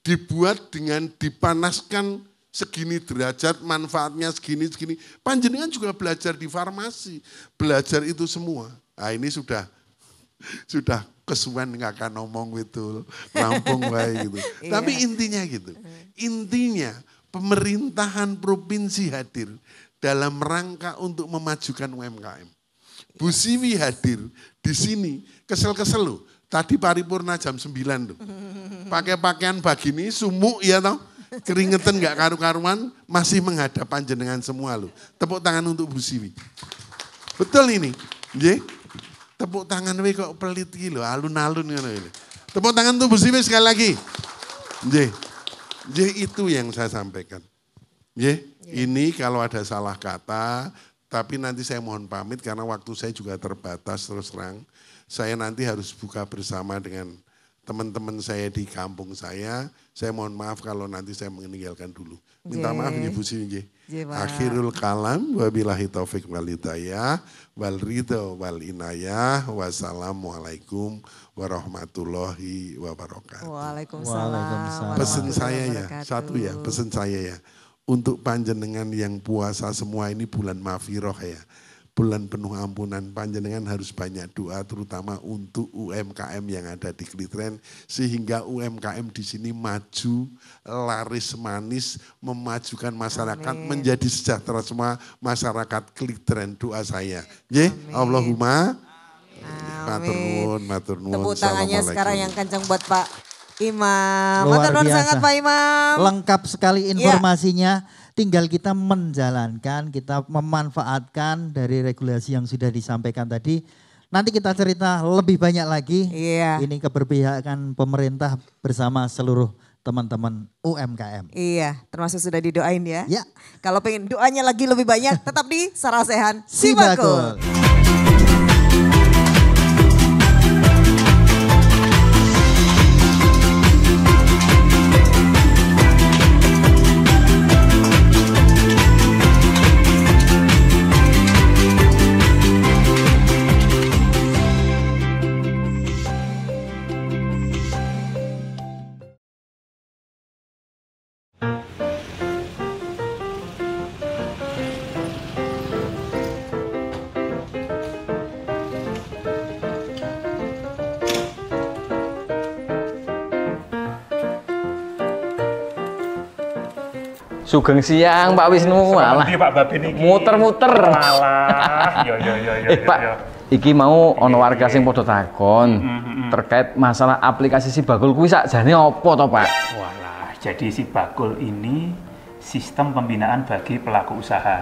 Dibuat dengan dipanaskan segini derajat, manfaatnya segini. Panjenengan juga belajar di farmasi. Belajar itu semua. Nah ini sudah kesuwen nggak akan ngomong gitu, rampung baik gitu. Tapi intinya gitu. Intinya pemerintahan provinsi hadir dalam rangka untuk memajukan UMKM. Bu Siwi hadir di sini, kesel-kesel loh. Tadi paripurna jam 9 loh. Pakai pakaian begini, sumuk ya toh. Keringetan gak karu-karuan, masih menghadap panjenengan semua loh. Tepuk tangan untuk Bu Siwi. Betul ini. Nggih. Tepuk tangan we kok pelit iki lho, alun-alun ngono ini. Tepuk tangan untuk Bu Siwi sekali lagi. Nggih. Nggih itu yang saya sampaikan. Nggih, ini kalau ada salah kata, tapi nanti saya mohon pamit karena waktu saya juga terbatas terus terang. Saya nanti harus buka bersama dengan teman-teman saya di kampung saya. Saya mohon maaf kalau nanti saya meninggalkan dulu. Minta maaf ya Bu Siwi. Akhirul kalam wabillahi taufik wal hidayah wal ridha wal inayah. Wassalamualaikum warahmatullahi wabarakatuh. Waalaikumsalam. Pesan saya ya, satu ya, pesan saya ya. Untuk panjenengan yang puasa semua ini bulan Mafiroh ya. Bulan penuh ampunan, panjenengan harus banyak doa terutama untuk UMKM yang ada di Klitren sehingga UMKM di sini maju, laris manis, memajukan masyarakat menjadi sejahtera semua masyarakat Klitren. Doa saya. Nggih, Allahumma matur nuwun. Tepuk tangannya sekarang yang kencang buat Pak Imam. Luar Matur nuwun biasa. sangat Pak Imam. Lengkap sekali informasinya. Tinggal kita menjalankan, kita memanfaatkan dari regulasi yang sudah disampaikan tadi. Nanti kita cerita lebih banyak lagi. Iya. Ini keberpihakan pemerintah bersama seluruh teman-teman UMKM. Iya, termasuk sudah didoain ya. Ya. Kalau pengen doanya lagi lebih banyak, tetap di Sarasehan Sibakul. Sugeng siang Pak Wisnu, alah. Pak Babin iki. Muter-muter. Alah, yo. Pak, iki mau ono warga sing padha takon terkait masalah aplikasi Sibakul kuwi sakjane apa to, Pak? Walah, jadi Sibakul ini sistem pembinaan bagi pelaku usaha.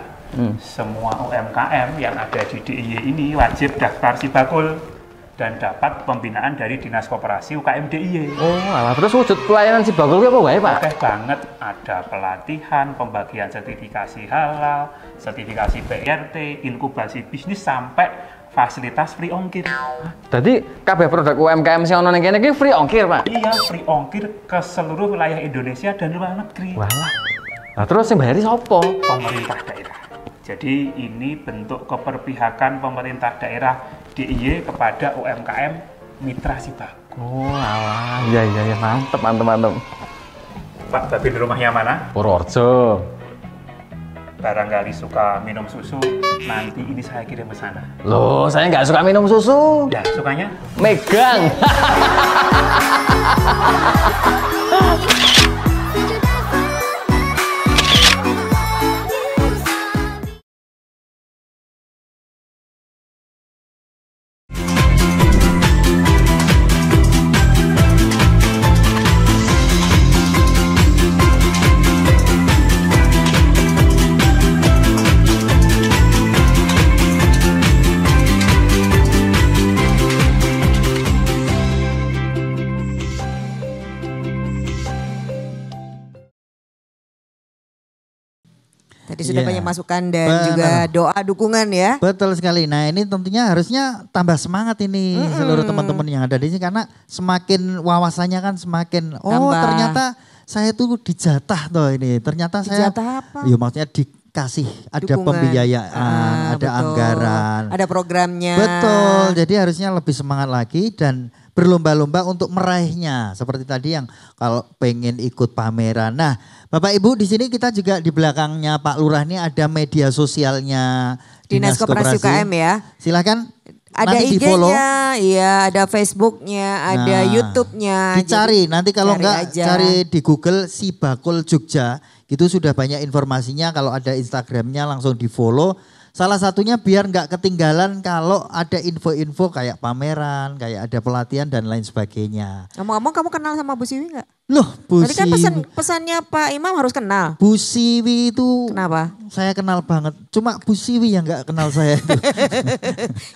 Semua UMKM yang ada di DIY ini wajib daftar Sibakul dan dapat pembinaan dari Dinas Koperasi UKM DIY. Oh, alah, terus wujud pelayanan Sibakul kuwi apa wae, Pak? Oke banget, ada pelatihan, pembagian sertifikasi halal, sertifikasi BRT, inkubasi bisnis sampai fasilitas free ongkir. Jadi kabeh produk UMKM sing ono ning kene iki free ongkir, Pak. Iya, free ongkir ke seluruh wilayah Indonesia dan luar negeri. Walah. Nah, terus sing bayari sapa? Pemerintah daerah. Jadi ini bentuk keperpihakan pemerintah daerah DIY kepada UMKM mitra Sibagul. Oh, alah. Iya, mantep. Pak Babin rumahnya mana? Purworejo. Barangkali suka minum susu, nanti ini saya kirim ke sana. Loh, saya nggak suka minum susu. Ya, sukanya? Megang. Tadi sudah Iya. banyak masukan dan Benar. juga doa dukungan ya. Betul sekali. Nah ini tentunya harusnya tambah semangat ini seluruh teman-teman yang ada di sini. Karena semakin wawasannya kan semakin, oh Tambah. ternyata saya tuh dijatah toh ini. Ternyata saya, Dijatah apa? ya maksudnya dikasih ada Dukungan. pembiayaan, ada Betul. anggaran. Ada programnya. Betul, jadi harusnya lebih semangat lagi dan berlomba-lomba untuk meraihnya. Seperti tadi yang kalau pengen ikut pameran. Nah Bapak Ibu di sini kita juga di belakangnya Pak Lurah ini ada media sosialnya Dinas Koperasi UKM ya. Silakan Ada nanti di-follow. IG-nya, iya, ada Facebook-nya, ada Nah, YouTube-nya. Dicari, nanti kalau cari enggak aja. cari di Google Sibagul Jogja. Itu sudah banyak informasinya, kalau ada Instagramnya langsung di follow. Salah satunya biar nggak ketinggalan kalau ada info-info kayak pameran, kayak ada pelatihan dan lain sebagainya. Ngomong-ngomong kamu kenal sama Bu Siwi nggak? Loh Bu Tadi kan Siwi, pesannya Pak Imam harus kenal. Bu Siwi itu Kenapa? saya kenal banget. Cuma Bu Siwi yang nggak kenal saya itu.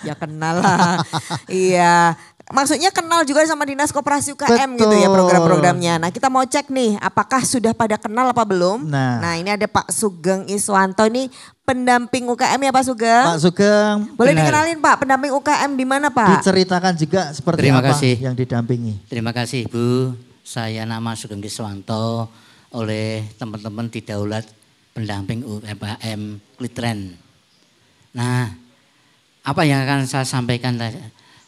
Ya kenal lah. Iya. Maksudnya kenal juga sama Dinas Koperasi UKM gitu ya Betul. program-programnya. Nah kita mau cek nih apakah sudah pada kenal apa belum. Nah. Ini ada Pak Sugeng Iswanto ini pendamping UKM ya Pak Sugeng. Pak Sugeng, Boleh Benar. dikenalin Pak pendamping UKM di mana Pak? diceritakan juga seperti Terima apa kasih. yang didampingi. Terima kasih Bu, saya nama Sugeng Kiswanto oleh teman-teman di Daulat pendamping UMKM Klitren. Nah, apa yang akan saya sampaikan tadi?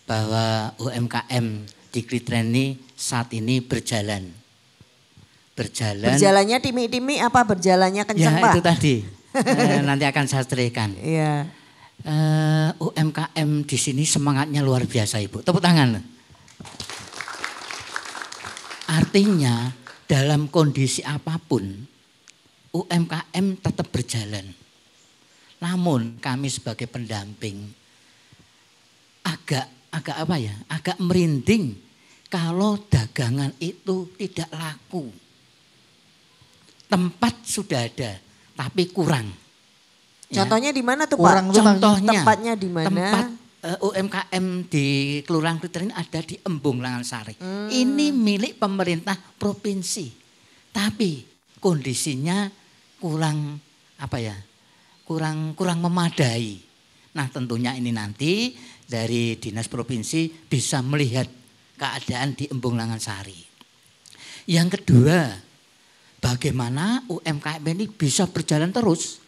Bahwa UMKM di Klitren ini saat ini berjalan. Berjalannya timi-timi apa berjalannya kencang Ya Pak? itu tadi, nanti akan saya ceritakan. Iya. UMKM di sini semangatnya luar biasa Ibu, tepuk tangan. Artinya dalam kondisi apapun UMKM tetap berjalan. Namun kami sebagai pendamping agak apa ya? Agak merinding kalau dagangan itu tidak laku. Tempat sudah ada, tapi kurang. Ya. Contohnya di mana tuh Kurang Pak? tuh Contohnya Tempatnya di mana? tempat UMKM di Kelurahan Klitren ada di Embung Langansari. Ini milik pemerintah provinsi. Tapi kondisinya kurang apa ya? Kurang memadai. Nah, tentunya ini nanti dari Dinas Provinsi bisa melihat keadaan di Embung Langansari. Yang kedua, bagaimana UMKM ini bisa berjalan terus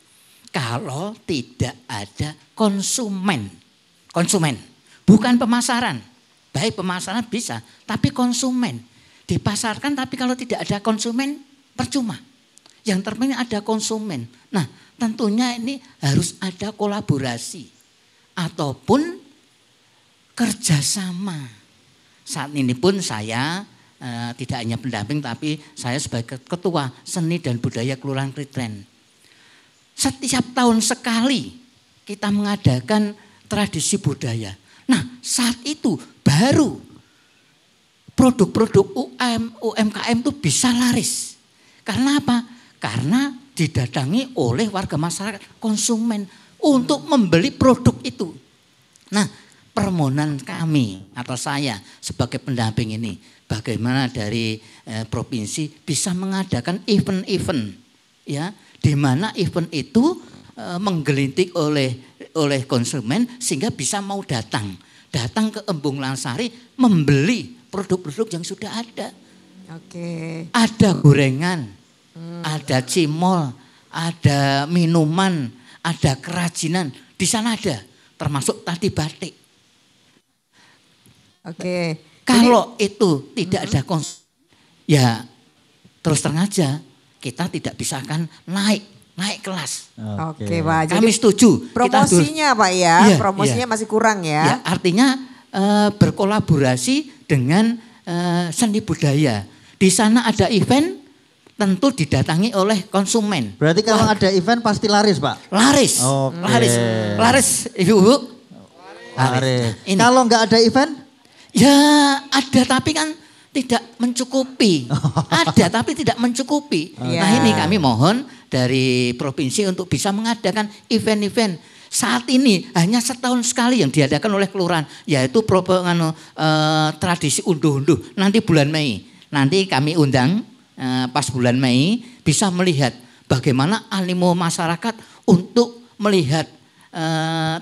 kalau tidak ada konsumen. Konsumen, bukan pemasaran. Baik pemasaran bisa, tapi konsumen. Dipasarkan tapi kalau tidak ada konsumen percuma. Yang terpenting ada konsumen. Nah, tentunya ini harus ada kolaborasi ataupun kerjasama. Saat ini pun saya tidak hanya pendamping tapi saya sebagai ketua seni dan budaya Kelurahan Klitren. Setiap tahun sekali kita mengadakan tradisi budaya. Nah, saat itu baru produk-produk UMKM itu bisa laris. Karena apa? Karena didatangi oleh warga masyarakat konsumen untuk membeli produk itu. Nah, permohonan kami atau saya sebagai pendamping ini, bagaimana dari provinsi bisa mengadakan event-event, ya, di mana event itu menggelintik oleh oleh konsumen sehingga bisa mau datang ke Embung Langasari membeli produk-produk yang sudah ada. Oke. Ada gorengan, ada cimol, ada minuman, ada kerajinan. Di sana ada, termasuk tadi batik. Oke. Kalau itu tidak ada ya terus terang aja kita tidak bisa akan naik kelas. Oke Pak. Kami setuju. Promosinya Pak ya, iya, promosinya masih kurang ya. Ya artinya berkolaborasi dengan seni budaya. Di sana ada event tentu didatangi oleh konsumen. Berarti kalau ada event pasti laris Pak? Laris, laris Ibu. Laris. Kalau nggak ada event? Ya ada tapi kan tidak mencukupi. Ada tapi tidak mencukupi. Nah ini kami mohon dari provinsi untuk bisa mengadakan event-event. Saat ini hanya setahun sekali yang diadakan oleh kelurahan. Yaitu tradisi unduh-unduh. Nanti bulan Mei. Nanti kami undang pas bulan Mei bisa melihat bagaimana animo masyarakat untuk melihat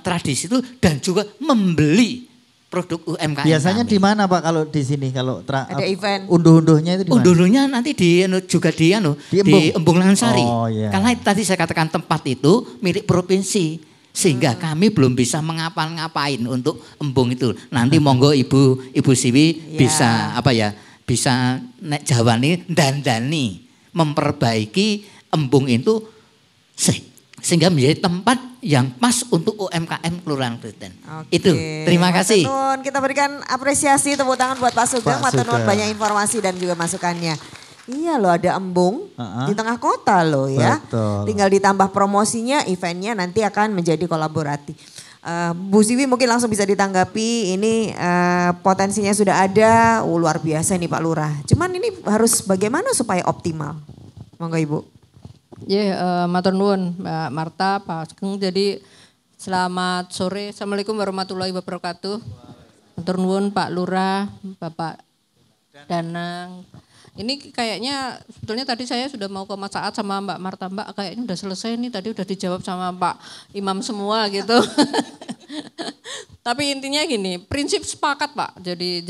tradisi itu dan juga membeli produk UMKM. Biasanya di mana Pak kalau di sini kalau ada event unduh-unduhnya itu di mana? Unduh-unduhnya nanti di Embung Langasari. Oh, yeah. Karena tadi saya katakan tempat itu milik provinsi sehingga kami belum bisa ngapa-ngapain untuk Embung itu. Nanti monggo Ibu Siwi bisa bisa nek Jawa ini dandani memperbaiki Embung itu sehingga menjadi tempat yang pas untuk UMKM Kelurahan Kliten. Itu, terima kasih. Matur, kita berikan apresiasi tepuk tangan buat Pak Sugeng. Matur nuwun banyak informasi dan juga masukannya. Iya loh ada Embung di tengah kota loh ya. Betul. Tinggal ditambah promosinya, eventnya nanti akan menjadi kolaboratif. Bu Siwi mungkin langsung bisa ditanggapi, ini potensinya sudah ada, luar biasa nih Pak Lurah. Cuman ini harus bagaimana supaya optimal? Monggo Ibu. Matur nuwun Mbak Marta, Pak Sugeng. Jadi selamat sore. Assalamualaikum warahmatullahi wabarakatuh. Matur nuwun Pak Lurah, Bapak Danang. Ini kayaknya sebetulnya tadi saya sudah mau ke Mas Saat sama Mbak Marta, Mbak kayaknya udah selesai nih, tadi udah dijawab sama Pak Imam semua gitu. Tapi intinya gini, prinsip sepakat Pak. Jadi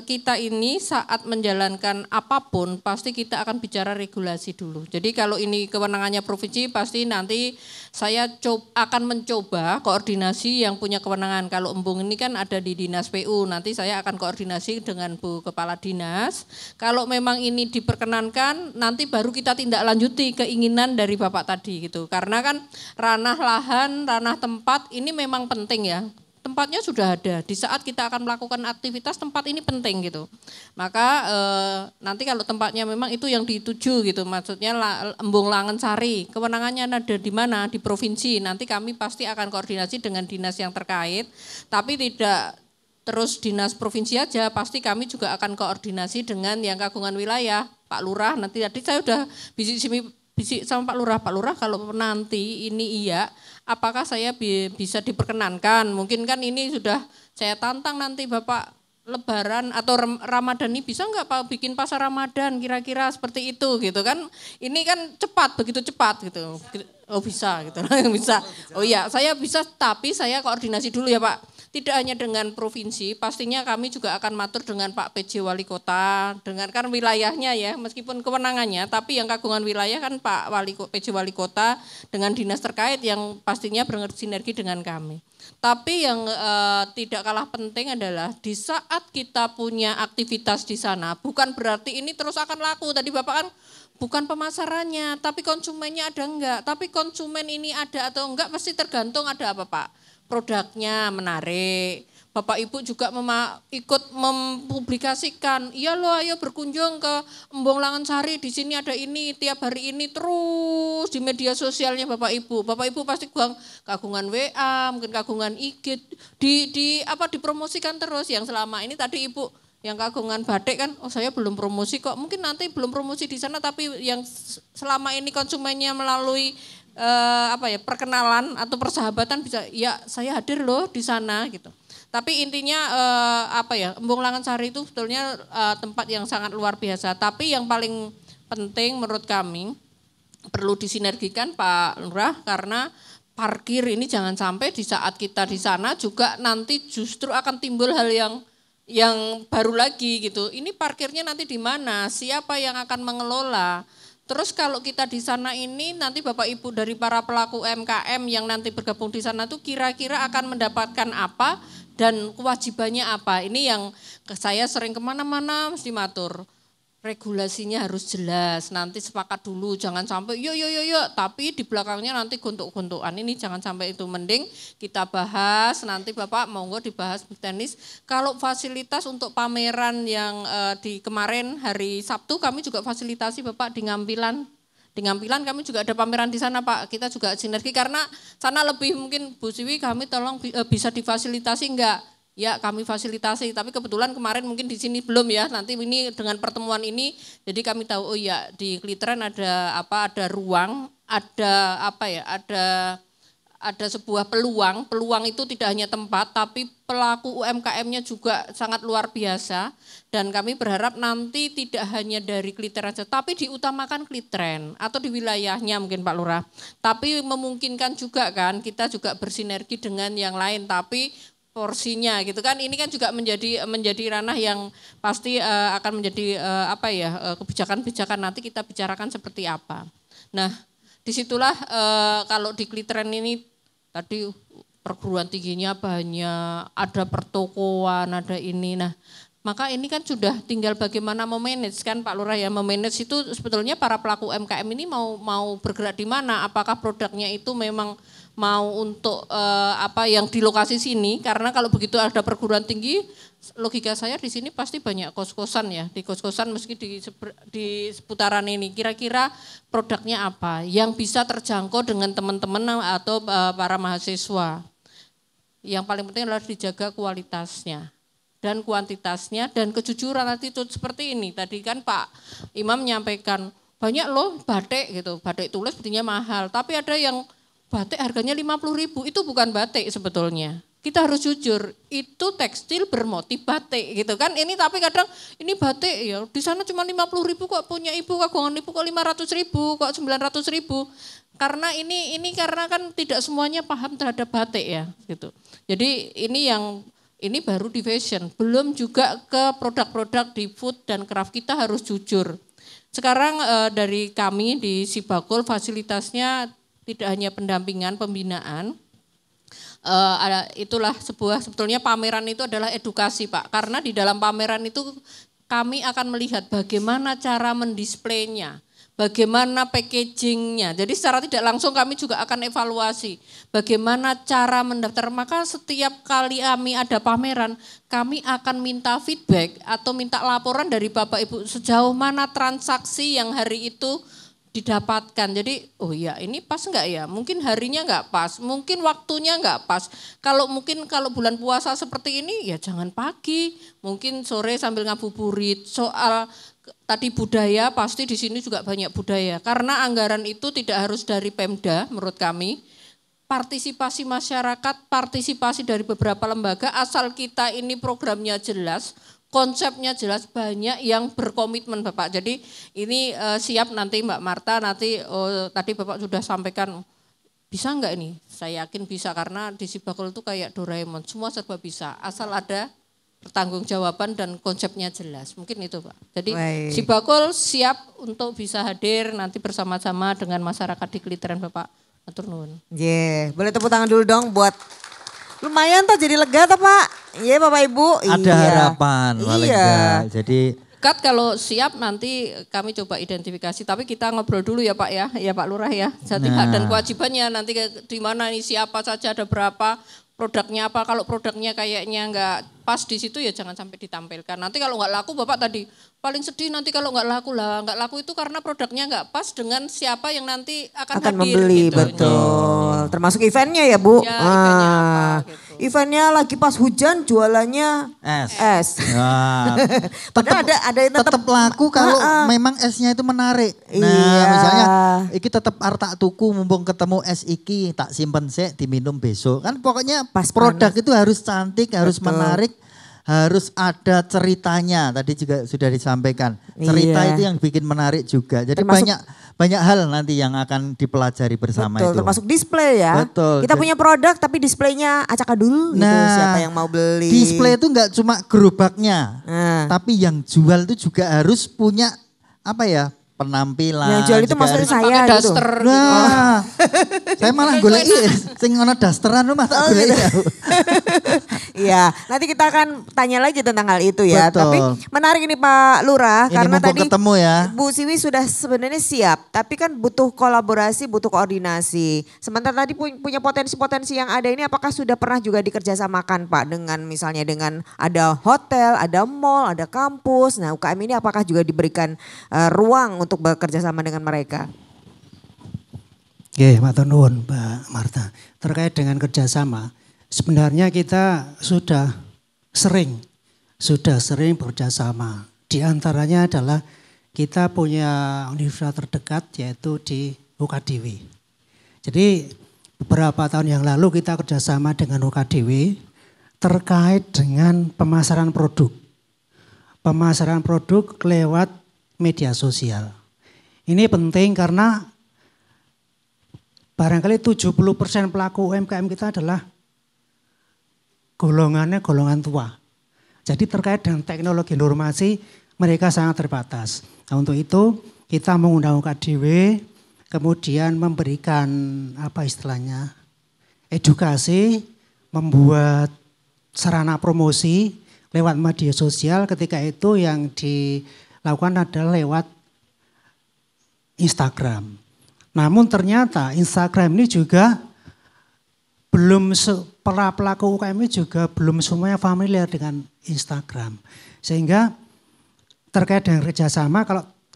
kita ini saat menjalankan apapun pasti kita akan bicara regulasi dulu. Jadi kalau ini kewenangannya provinsi pasti nanti saya akan mencoba koordinasi yang punya kewenangan. Kalau Embung ini kan ada di Dinas PU, nanti saya akan koordinasi dengan Bu Kepala Dinas. Kalau memang ini diperkenankan nanti baru kita tindak lanjuti keinginan dari Bapak tadi gitu. Karena kan ranah lahan, ranah tempat ini memang penting ya. Tempatnya sudah ada, di saat kita akan melakukan aktivitas tempat ini penting gitu. Maka nanti kalau tempatnya memang itu yang dituju gitu, maksudnya Embung Langasari, kewenangannya ada di mana? Di provinsi, nanti kami pasti akan koordinasi dengan dinas yang terkait, tapi tidak terus dinas provinsi aja, pasti kami juga akan koordinasi dengan yang kagungan wilayah, Pak Lurah, nanti tadi saya udah bisik sama Pak Lurah kalau nanti ini iya, apakah saya bisa diperkenankan? Mungkin kan ini sudah saya tantang nanti Bapak Lebaran atau Ramadan ini bisa nggak Pak bikin pasar Ramadan kira-kira seperti itu gitu kan? Ini kan cepat, begitu cepat gitu. Oh bisa gitu, bisa. Oh iya saya bisa tapi saya koordinasi dulu ya Pak. Tidak hanya dengan provinsi, pastinya kami juga akan matur dengan Pak PJ Wali Kota, dengan kan wilayahnya ya, meskipun kewenangannya, tapi yang kagungan wilayah kan Pak PJ Wali Kota dengan dinas terkait yang pastinya bersinergi dengan kami. Tapi yang tidak kalah penting adalah di saat kita punya aktivitas di sana, bukan berarti ini terus akan laku. Tadi Bapak kan bukan pemasarannya, tapi konsumennya ada enggak. Tapi konsumen ini ada atau enggak pasti tergantung ada apa Pak. Produknya menarik, Bapak Ibu juga ikut mempublikasikan, iya loh ayo berkunjung ke Embung Langasari, di sini ada ini, tiap hari ini terus di media sosialnya Bapak Ibu. Bapak Ibu pasti kagungan WA, mungkin kagungan IG, dipromosikan terus. Yang selama ini tadi Ibu yang kagungan batik kan, oh saya belum promosi kok, mungkin nanti belum promosi di sana, tapi yang selama ini konsumennya melalui perkenalan atau persahabatan bisa ya saya hadir loh di sana gitu. Tapi intinya Embung Langasari itu sebetulnya tempat yang sangat luar biasa. Tapi yang paling penting menurut kami perlu disinergikan Pak Lurah karena parkir ini jangan sampai di saat kita di sana juga nanti justru akan timbul hal yang baru lagi gitu. Ini parkirnya nanti di mana? Siapa yang akan mengelola? Terus kalau kita di sana ini nanti Bapak Ibu dari para pelaku UMKM yang nanti bergabung di sana tuh kira-kira akan mendapatkan apa dan kewajibannya apa? Ini yang saya sering kemana-mana mesti matur. Regulasinya harus jelas, nanti sepakat dulu, jangan sampai yuk, tapi di belakangnya nanti gontok-gontokan, ini jangan sampai itu, mending kita bahas, nanti Bapak monggo dibahas teknis. Kalau fasilitas untuk pameran yang di kemarin hari Sabtu kami juga fasilitasi Bapak di Ngampilan kami juga ada pameran di sana Pak, kita juga sinergi karena sana lebih mungkin Bu Siwi kami tolong bisa difasilitasi enggak? Ya kami fasilitasi, tapi kebetulan kemarin mungkin di sini belum ya. Nanti ini dengan pertemuan ini, jadi kami tahu oh ya di Klitren ada ruang, ada sebuah peluang. Peluang itu tidak hanya tempat, tapi pelaku UMKM-nya juga sangat luar biasa. Dan kami berharap nanti tidak hanya dari Klitren saja, tapi diutamakan Klitren atau di wilayahnya mungkin Pak Lurah. Tapi memungkinkan juga kan kita juga bersinergi dengan yang lain, tapi porsinya gitu kan, ini kan juga menjadi ranah yang pasti akan menjadi kebijakan-kebijakan nanti kita bicarakan seperti apa. Nah disitulah kalau di Klitren ini tadi perguruan tingginya banyak, ada pertokoan, ada ini. Nah maka ini kan sudah tinggal bagaimana memanage kan Pak Lurah ya, memanage itu sebetulnya para pelaku UMKM ini mau bergerak di mana, apakah produknya itu memang mau untuk yang di lokasi sini, karena kalau begitu ada perguruan tinggi, logika saya di sini pasti banyak kos-kosan ya, di kos-kosan meski di seputaran ini, kira-kira produknya apa yang bisa terjangkau dengan teman-teman atau para mahasiswa. Yang paling penting adalah dijaga kualitasnya dan kuantitasnya dan kejujuran attitude seperti ini. Tadi kan Pak Imam menyampaikan banyak loh batik gitu, batik tulis sepertinya mahal, tapi ada yang batik harganya 50.000, itu bukan batik sebetulnya. Kita harus jujur, itu tekstil bermotif batik gitu kan. Ini tapi kadang ini batik ya, di sana cuma 50.000 kok punya ibu, kagongan ibu kok 500.000, kok 900.000. Karena ini karena kan tidak semuanya paham terhadap batik ya gitu. Jadi ini baru di fashion, belum juga ke produk-produk di food dan craft, kita harus jujur. Sekarang dari kami di Sibakul fasilitasnya tidak hanya pendampingan, pembinaan, itulah sebetulnya pameran itu adalah edukasi Pak. Karena di dalam pameran itu kami akan melihat bagaimana cara mendisplaynya, bagaimana packagingnya. Jadi secara tidak langsung kami juga akan evaluasi bagaimana cara mendaftar. Maka setiap kali kami ada pameran, kami akan minta feedback atau minta laporan dari Bapak Ibu sejauh mana transaksi yang hari itu didapatkan. Jadi oh ya ini pas enggak ya, mungkin harinya enggak pas, mungkin waktunya enggak pas. Kalau bulan puasa seperti ini ya jangan pagi, mungkin sore sambil ngabuburit. Soal tadi budaya, pasti di sini juga banyak budaya. Karena anggaran itu tidak harus dari Pemda menurut kami. Partisipasi masyarakat, partisipasi dari beberapa lembaga, asal kita ini programnya jelas, konsepnya jelas, banyak yang berkomitmen Bapak. Jadi ini siap nanti Mbak Marta, nanti tadi Bapak sudah sampaikan, bisa enggak ini? Saya yakin bisa karena di Sibakul itu kayak Doraemon, semua serba bisa, asal ada pertanggungjawaban dan konsepnya jelas. Mungkin itu Pak. Jadi Sibakul siap untuk bisa hadir nanti bersama-sama dengan masyarakat di Klitren Bapak. Atur nuwun. Boleh tepuk tangan dulu dong buat lumayan tuh jadi lega tuh Pak. Iya Bapak Ibu. Ada harapan paling enggak. Jadi kalau siap nanti kami coba identifikasi, tapi kita ngobrol dulu ya Pak ya Pak Lurah ya. Jadi hak dan kewajibannya nanti di mana nih, siapa saja, ada berapa, produknya apa. Kalau produknya kayaknya enggak pas di situ ya jangan sampai ditampilkan. Nanti kalau enggak laku Bapak tadi paling sedih nanti kalau enggak laku lah. Enggak laku itu karena produknya enggak pas dengan siapa yang nanti akan hadir. Membeli, gitu. Betul. Termasuk eventnya ya Bu. Ya, eventnya apa gitu. Eventnya lagi pas hujan jualannya es. Nah, Padahal ada yang tetap laku kalau memang esnya itu menarik. Nah, misalnya iki tetap artak tuku mumpung ketemu es iki tak simpen sik diminum besok. Kan pokoknya pas produk itu harus cantik, harus menarik, harus ada ceritanya. Tadi juga sudah disampaikan. Cerita Iya. itu yang bikin menarik juga. Jadi Termasuk- banyak hal nanti yang akan dipelajari bersama Betul, itu. termasuk display ya. Betul. Kita punya produk tapi displaynya acak adul gitu. Siapa yang mau beli. Display itu nggak cuma gerobaknya, Nah. tapi yang jual itu juga harus punya apa ya, penampilan. Yang jual itu juga maksudnya harus- saya Pakai gitu. daster gitu. Nah, saya malah golek sing ono dasteran lu masa Oh, golek. gitu. Iya, nanti kita akan tanya lagi tentang hal itu ya. Betul. Tapi menarik ini Pak Lurah, Ini karena mumpung tadi ketemu ya. Bu Siwi sudah sebenarnya siap, tapi kan butuh kolaborasi, butuh koordinasi. Sementara tadi punya potensi-potensi yang ada ini, apakah sudah pernah juga dikerjasamakan Pak dengan misalnya dengan ada hotel, ada mall, ada kampus. Nah UKM ini apakah juga diberikan ruang untuk bekerja sama dengan mereka? Oke, matur nuwun Mbak Marta. Terkait dengan kerjasama, sebenarnya kita sudah sering bekerjasama. Di antaranya adalah kita punya universitas terdekat yaitu di UKDW. Jadi beberapa tahun yang lalu kita kerjasama dengan UKDW terkait dengan pemasaran produk. Pemasaran produk lewat media sosial. Ini penting karena barangkali 70% pelaku UMKM kita adalah golongannya golongan tua. Jadi terkait dengan teknologi informasi mereka sangat terbatas. Nah, untuk itu kita mengundang UKDW, kemudian memberikan apa istilahnya edukasi, membuat sarana promosi lewat media sosial. Ketika itu yang dilakukan adalah lewat Instagram. Namun ternyata Instagram ini juga belum para pelaku UKM ini juga belum semuanya familiar dengan Instagram. Sehingga terkait dengan kerjasama,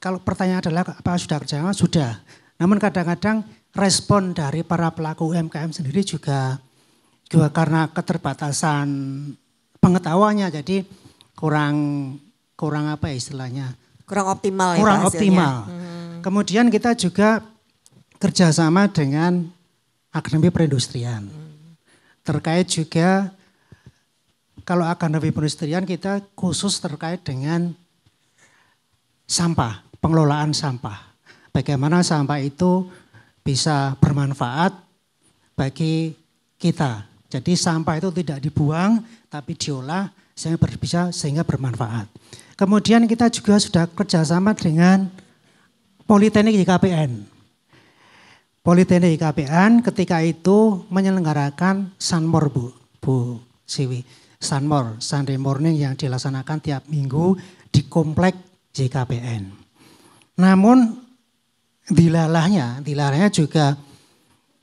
kalau pertanyaan adalah apa sudah kerjasama? Sudah. Namun kadang-kadang respon dari para pelaku UMKM sendiri juga karena keterbatasan pengetahuannya, jadi kurang apa ya istilahnya? Kurang optimal ya Kurang Pak, hasilnya. optimal. Kemudian kita juga kerjasama dengan Akademi Perindustrian. Terkait juga kalau Akademi Perindustrian kita khusus terkait dengan sampah, pengelolaan sampah. Bagaimana sampah itu bisa bermanfaat bagi kita. Jadi sampah itu tidak dibuang tapi diolah sehingga bermanfaat. Kemudian kita juga sudah kerjasama dengan Politeknik IKPN. Politeknik IKPN ketika itu menyelenggarakan Sunmor Bu Siwi. Sunmor, Sunday Morning yang dilaksanakan tiap minggu di komplek JKPN. Namun dilalahnya juga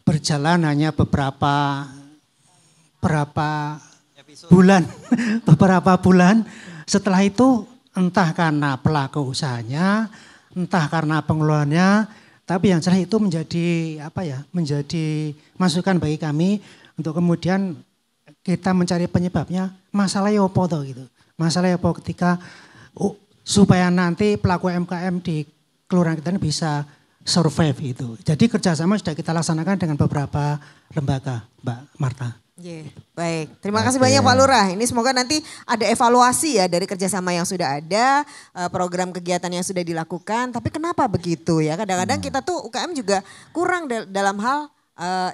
berjalan hanya beberapa bulan. Setelah itu entah karena pelaku usahanya, entah karena pengelolaannya, tapi yang jelas itu menjadi masukan bagi kami untuk kemudian kita mencari penyebabnya, masalahnya apa toh gitu. Masalahnya apa ketika supaya nanti pelaku UMKM di kelurahan kita ini bisa survive itu. Jadi kerjasama sudah kita laksanakan dengan beberapa lembaga, Mbak Marta. Yeah, baik, terima kasih banyak Pak Lurah. Ini semoga nanti ada evaluasi ya dari kerjasama yang sudah ada, program kegiatan yang sudah dilakukan. Tapi kenapa begitu ya? Kadang-kadang kita tuh UKM juga kurang dalam hal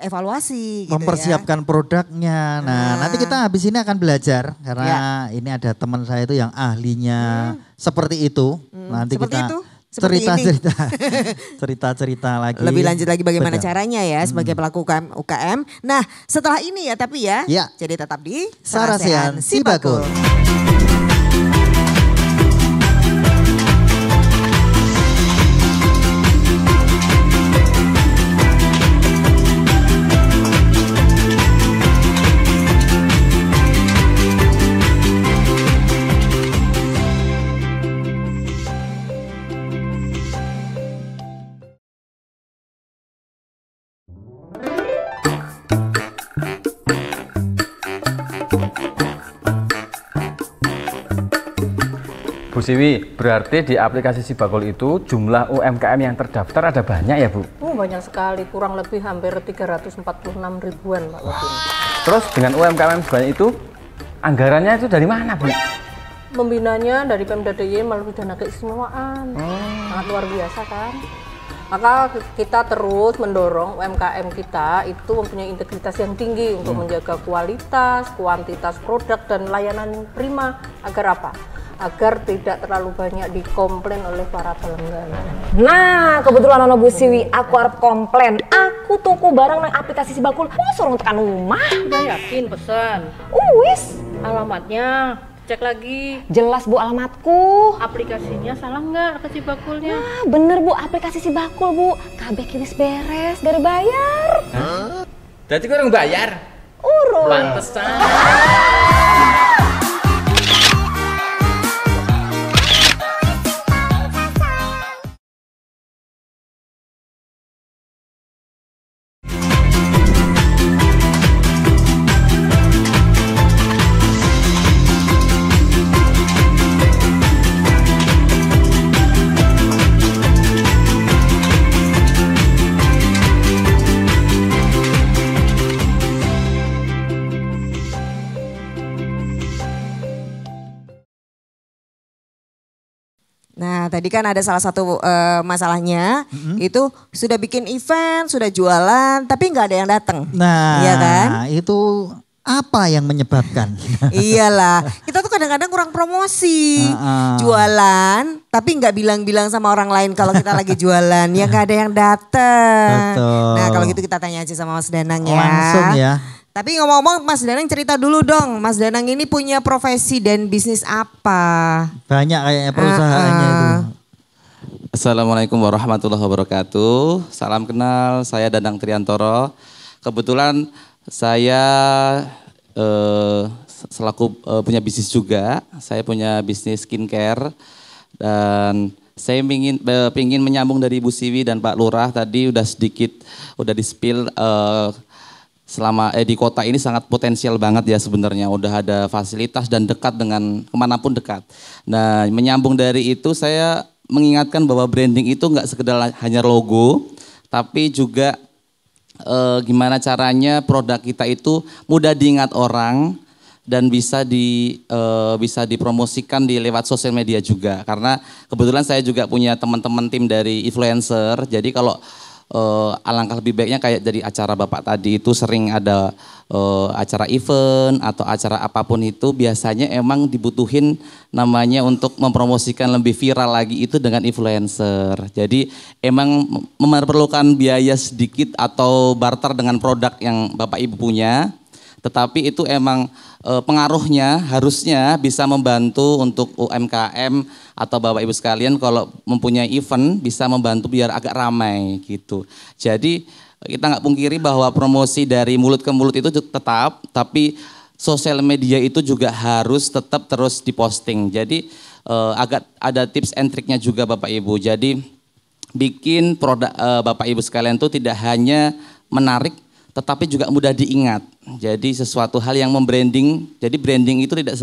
evaluasi. Gitu mempersiapkan produknya. Nah, nanti kita habis ini akan belajar karena ini ada teman saya itu yang ahlinya seperti itu. Nanti seperti kita itu? Seperti cerita lagi. Lebih lanjut lagi bagaimana Benar. caranya ya sebagai pelaku UKM. Nah, setelah ini ya tapi ya, Ya. jadi tetap di Sarasehan Sarasehan Sibakul. Bu Siwi, berarti di aplikasi Sibakul itu jumlah UMKM yang terdaftar ada banyak ya Bu? Banyak sekali, kurang lebih hampir 346 ribuan Pak Wadin. Terus dengan UMKM sebanyak itu Anggarannya itu dari mana, Bu? Membinanya dari Pemda DIY melalui dana keistimewaan. Sangat luar biasa kan. Maka kita terus mendorong UMKM kita itu mempunyai integritas yang tinggi untuk menjaga kualitas, kuantitas produk dan layanan prima. Agar apa? Agar tidak terlalu banyak dikomplain oleh para pelanggan. Nah, kebetulan ono Bu Siwi, aku arep komplain. Aku tuku barang nang aplikasi Si Bakul, suruh tekan rumah. Udah yakin pesan? Wis, Alamatnya cek lagi. jelas Bu alamatku. Aplikasinya salah nggak ke Si Bakulnya? Ah, bener Bu, aplikasi Si Bakul Bu. Kabeh kinis beres, gak bayar. Berarti kurang bayar? Urus. Pantesan. Nah, tadi kan ada salah satu masalahnya itu sudah bikin event, sudah jualan, tapi nggak ada yang datang. Nah, iya kan? Itu apa yang menyebabkan? Iyalah, kita tuh kadang-kadang kurang promosi, jualan, tapi nggak bilang-bilang sama orang lain kalau kita lagi jualan, ya nggak ada yang datang. Betul. Nah, kalau gitu kita tanya aja sama Mas Danang ya. Langsung ya. Tapi ngomong-ngomong, Mas Danang cerita dulu dong, Mas Danang ini punya profesi dan bisnis apa? Banyak kayaknya perusahaannya itu. Assalamualaikum warahmatullahi wabarakatuh. Salam kenal, saya Danang Triantoro. Kebetulan saya selaku punya bisnis juga. Saya punya bisnis skincare dan saya ingin menyambung dari Ibu Siwi dan Pak Lurah tadi udah di-spill selama di kota ini sangat potensial banget ya sebenarnya, udah ada fasilitas dan dekat dengan kemanapun dekat. Nah, menyambung dari itu saya mengingatkan bahwa branding itu nggak sekedar hanya logo, tapi juga gimana caranya produk kita itu mudah diingat orang dan bisa dipromosikan di lewat sosial media juga. Karena kebetulan saya juga punya teman-teman tim dari influencer, jadi kalau alangkah lebih baiknya kayak dari acara Bapak tadi itu sering ada acara event atau acara apapun itu biasanya emang dibutuhin namanya untuk mempromosikan lebih viral lagi itu dengan influencer. Jadi emang memerlukan biaya sedikit atau barter dengan produk yang Bapak Ibu punya. Tetapi itu emang pengaruhnya harusnya bisa membantu untuk UMKM atau Bapak Ibu sekalian kalau mempunyai event bisa membantu biar agak ramai gitu. Jadi kita nggak pungkiri bahwa promosi dari mulut ke mulut itu tetap, tapi sosial media itu juga harus tetap terus diposting. Jadi agak ada tips and triknya juga Bapak Ibu. Jadi bikin produk Bapak Ibu sekalian itu tidak hanya menarik, tetapi juga mudah diingat. Jadi sesuatu hal yang membranding, jadi branding itu tidak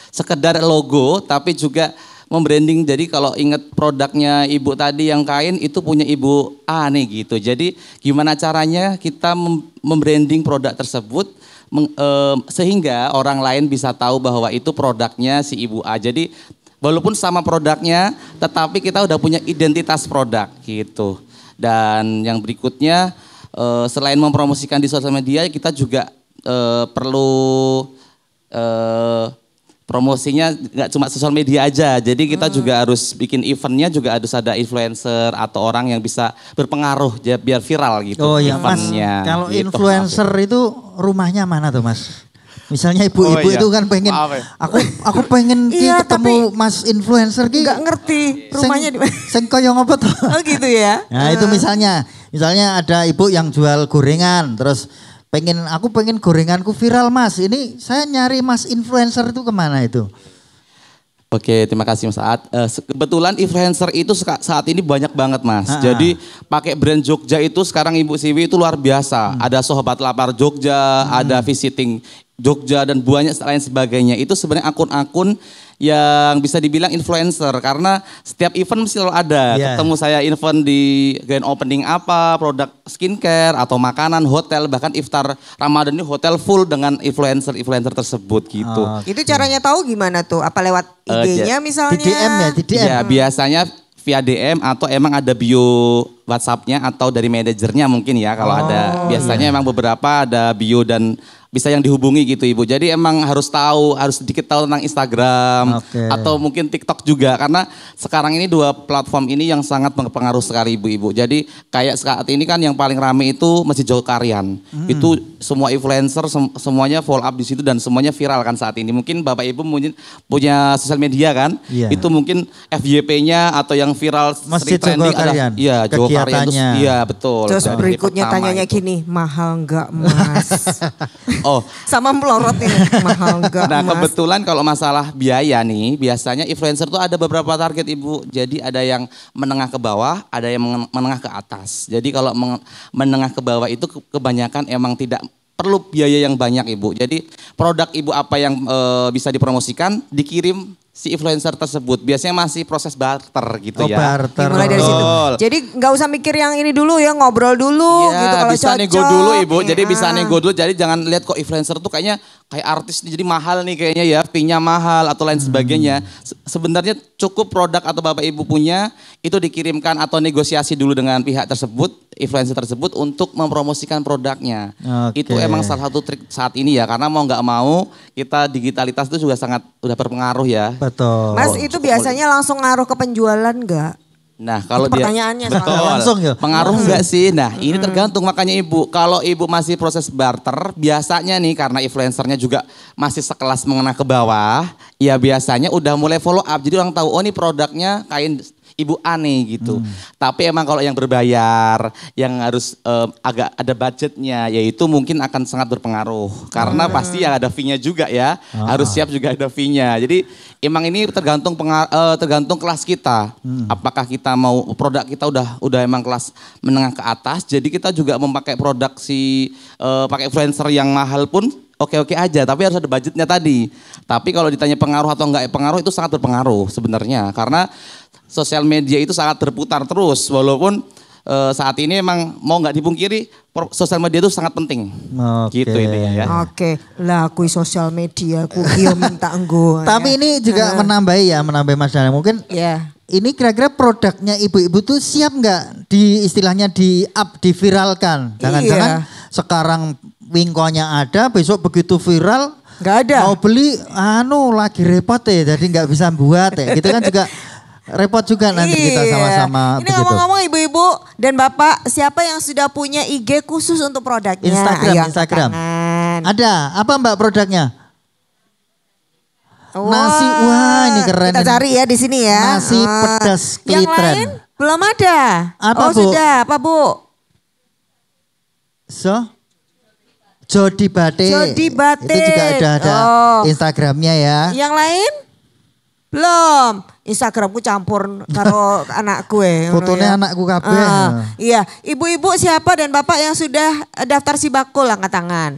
sekedar logo, tapi juga membranding. Jadi kalau ingat produknya Ibu tadi yang kain itu punya Ibu A nih gitu. Jadi gimana caranya kita membranding produk tersebut sehingga orang lain bisa tahu bahwa itu produknya si Ibu A. Jadi walaupun sama produknya, tetapi kita udah punya identitas produk gitu. Dan yang berikutnya, selain mempromosikan di sosial media, kita juga perlu promosinya nggak cuma sosial media aja. Jadi kita juga harus bikin eventnya juga harus ada influencer atau orang yang bisa berpengaruh biar viral gitu. Oh ya Mas, kalau gitu, influencer itu rumahnya mana tuh Mas? Misalnya ibu-ibu itu kan pengen, aku pengen ketemu Mas influencer ki. Nggak ngerti rumahnya di mana. Sing koyo ngopo tuh? Oh gitu ya. Nah itu misalnya ada ibu yang jual gorengan, terus aku pengen gorenganku viral Mas. Ini saya nyari Mas influencer itu kemana itu? Oke, terima kasih Mas Saad. Kebetulan influencer itu saat ini banyak banget Mas. Jadi pakai brand Jogja itu sekarang Ibu Siwi itu luar biasa. Ada Sobat Lapar Jogja, ada Visiting Jogja dan banyak lain sebagainya. Itu sebenarnya akun-akun yang bisa dibilang influencer karena setiap event mesti selalu ada. Yeah. Ketemu saya event di grand opening apa, produk skincare atau makanan, hotel, bahkan iftar Ramadan ini hotel full dengan influencer tersebut gitu. Itu caranya tahu gimana tuh? Apa lewat IG-nya misalnya? Di DM ya, di DM. Ya, biasanya via DM atau emang ada bio WhatsApp-nya atau dari manajernya mungkin ya kalau ada. Biasanya emang beberapa ada bio dan bisa yang dihubungi gitu Ibu. Jadi emang harus tahu, harus sedikit tahu tentang Instagram atau mungkin TikTok juga karena sekarang ini dua platform ini yang sangat berpengaruh sekali Ibu-Ibu. Jadi kayak saat ini kan yang paling rame itu Masjid Dzulkarnain. Itu semua influencer semuanya follow up di situ dan semuanya viral kan saat ini. Mungkin Bapak Ibu mungkin punya sosial media kan? Iya. Itu mungkin FYP-nya atau yang viral Masjid sering trending ada. Dzulkarnain. Iya, Dzulkarnain itu. Kegiatannya. Iya, betul. Terus Dan berikutnya pertama tanyanya itu. gini, mahal nggak Mas? Oh, Sama melorot ini, mahal nggak nah Mas? kebetulan kalau masalah biaya nih, biasanya influencer tuh ada beberapa target Ibu. Jadi ada yang menengah ke bawah, ada yang menengah ke atas. Jadi kalau menengah ke bawah itu kebanyakan emang tidak perlu biaya yang banyak Ibu. Jadi produk Ibu apa yang bisa dipromosikan, dikirim si influencer tersebut. Biasanya masih proses barter gitu ya. Barter. Dimulai dari situ. Betul. Jadi nggak usah mikir yang ini dulu ya, ngobrol dulu Iya, gitu kalau bisa cocok. nego dulu Ibu. Jadi Iya. bisa nego dulu. Jadi jangan lihat kok influencer tuh kayaknya kayak artis nih, jadi mahal nih kayaknya ya, fee-nya mahal atau lain sebagainya. Sebenarnya cukup produk atau Bapak Ibu punya itu dikirimkan atau negosiasi dulu dengan pihak tersebut, influencer tersebut untuk mempromosikan produknya. Itu emang salah satu trik saat ini ya, karena mau nggak mau kita digitalitas itu juga sangat udah berpengaruh ya. Betul. Mas itu biasanya langsung ngaruh ke penjualan nggak? Nah kalau Itu pertanyaannya betul. soalnya. Langsung ya? Pengaruh enggak sih? Nah ini tergantung makanya Ibu. Kalau Ibu masih proses barter, biasanya nih karena influencernya juga masih sekelas menengah ke bawah, ya biasanya udah mulai follow up. Jadi orang tahu, oh ini produknya kain Ibu aneh gitu. Tapi emang kalau yang berbayar, yang harus agak ada budgetnya, yaitu mungkin akan sangat berpengaruh. Karena pasti yang ada fee-nya juga ya, harus siap juga ada fee-nya. Jadi emang ini tergantung tergantung kelas kita. Apakah kita mau produk kita udah emang kelas menengah ke atas, jadi kita juga memakai produk pakai influencer yang mahal pun oke-oke aja, tapi harus ada budgetnya tadi. Tapi kalau ditanya pengaruh atau enggak pengaruh, itu sangat berpengaruh sebenarnya. Karena sosial media itu sangat berputar terus, walaupun saat ini emang mau nggak dipungkiri sosial media itu sangat penting. Gitu intinya ya. Oke, lah aku sosial media, aku minta enggo. Tapi ini juga menambah Mas Dana. Mungkin ini kira-kira produknya ibu-ibu tuh siap nggak istilahnya diviralkan? Jangan-jangan sekarang wingkonya ada, besok begitu viral nggak ada. Mau beli, lagi repot ya, jadi nggak bisa buat ya. Gitu kan juga repot juga nanti kita sama-sama Ini begitu. ngomong-ngomong ibu-ibu dan bapak, siapa yang sudah punya IG khusus untuk produknya? Instagram. Ada, apa Mbak produknya? Nasi, wah ini keren. Kita cari ya di sini ya. Nasi pedas Yang klitren. lain belum ada. Apa, Bu? Sudah, apa Bu? Jody Batik. Jody Batik. Itu juga ada Instagramnya ya. Yang lain? Belum. Instagramku campur karo anakku ya. Fotonya anakku kabeh. Iya, ibu-ibu siapa dan bapak yang sudah daftar Sibakul angkat tangan.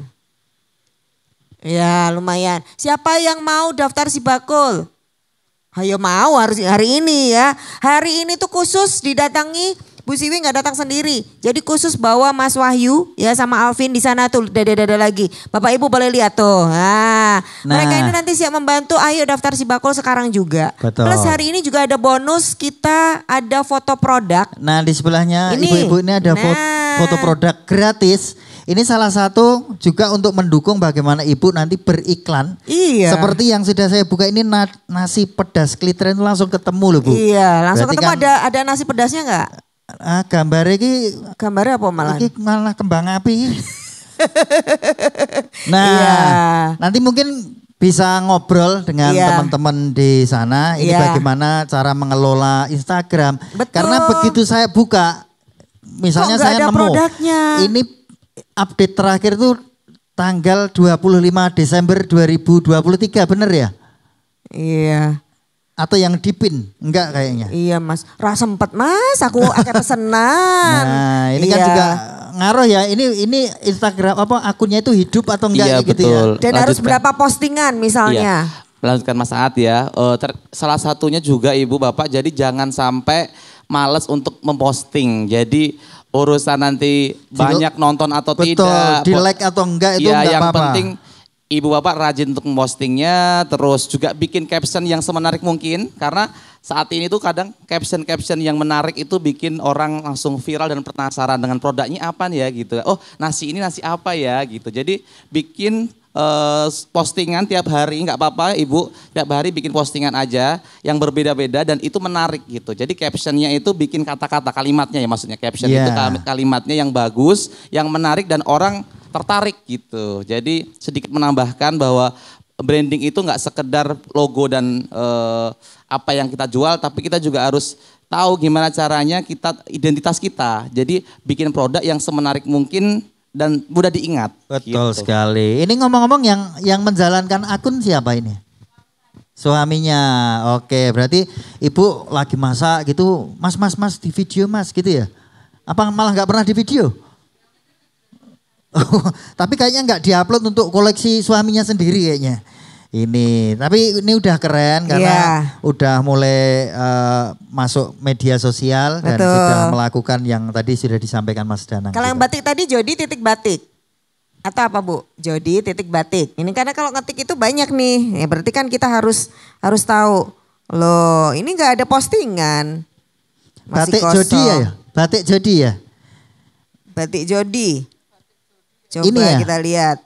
Ya lumayan. Siapa yang mau daftar Sibakul? Ayo mau harus hari ini ya. Hari ini tuh khusus didatangi Bu Siwi nggak datang sendiri. Jadi khusus bawa Mas Wahyu ya sama Alvin di sana tuh dada-dada lagi. Bapak Ibu boleh lihat tuh. Mereka ini nanti siap membantu. Ayo daftar Sibakul sekarang juga. Betul. Plus hari ini juga ada bonus, kita ada foto produk. Nah di sebelahnya ibu-ibu ini ada foto produk gratis. Ini salah satu juga untuk mendukung bagaimana ibu nanti beriklan. Iya. Seperti yang sudah saya buka ini nasi pedas klitren itu langsung ketemu loh Bu. Iya langsung Berarti ketemu, kan, ada nasi pedasnya nggak? Gambarnya gambarnya apa malah? Ini malah kembang api. Nah nanti mungkin bisa ngobrol dengan teman-teman di sana. Ini bagaimana cara mengelola Instagram. Betul. Karena begitu saya buka, misalnya saya nemu produknya. ini update terakhir itu tanggal 25 Desember 2023, bener ya? Iya. Atau yang dipin? Enggak kayaknya. Iya Mas, sempet Mas, aku akan pesenan. Nah ini kan juga ngaruh ya, ini Instagram akunnya itu hidup atau enggak gitu betul. ya. Dan harus berapa postingan misalnya? Melanjutkan Mas Aat ya. Salah satunya juga Ibu Bapak, jadi jangan sampai males untuk memposting. Jadi urusan nanti banyak nonton atau betul, tidak. di like atau enggak itu ya, enggak yang apa-apa. penting Ibu Bapak rajin untuk mempostingnya, terus juga bikin caption yang semenarik mungkin. Karena saat ini tuh kadang caption-caption yang menarik itu bikin orang langsung viral dan penasaran dengan produknya apa nih ya gitu. Oh nasi ini nasi apa ya gitu. Jadi bikin postingan tiap hari, nggak apa-apa Ibu, tiap hari bikin postingan aja yang berbeda-beda dan itu menarik gitu. Jadi captionnya itu bikin kata-kata, kalimatnya ya maksudnya caption itu kalimatnya yang bagus, yang menarik dan orang tertarik gitu. Jadi sedikit menambahkan bahwa branding itu nggak sekedar logo dan apa yang kita jual, tapi kita juga harus tahu gimana caranya identitas kita. Jadi bikin produk yang semenarik mungkin dan mudah diingat. Betul gitu. sekali. Ini ngomong-ngomong yang menjalankan akun siapa ini? Suaminya. Oke, berarti Ibu lagi masak gitu, Mas di video Mas gitu ya? Apa malah nggak pernah di video? Tapi kayaknya nggak diupload untuk koleksi suaminya sendiri kayaknya. Ini, tapi ini udah keren karena udah mulai masuk media sosial dan sudah melakukan yang tadi sudah disampaikan Mas Danang. Kalau yang batik tadi Jody titik batik. Atau apa Bu? Jody titik batik. Ini karena kalau ngetik itu banyak nih. Ya berarti kan kita harus tahu. Loh, ini nggak ada postingan. Masih batik Jody ya? Batik Jody ya? Batik Jody. Coba ini ya? kita lihat.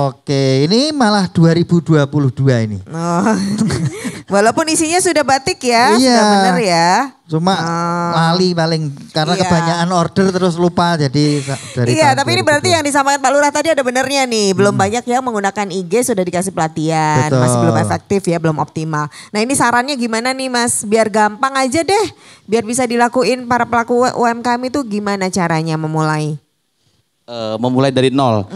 Oke, ini malah 2022 ini. Oh. Walaupun isinya sudah batik ya, iya, sudah benar ya. Cuma lali paling karena kebanyakan order terus lupa jadi dari. Iya, tapi ini berarti yang disampaikan Pak Lurah tadi ada benernya nih. Belum banyak yang menggunakan IG sudah dikasih pelatihan, masih belum efektif ya, belum optimal. Nah ini sarannya gimana nih Mas? Biar gampang aja deh, biar bisa dilakuin para pelaku UMKM itu gimana caranya memulai? Memulai dari nol.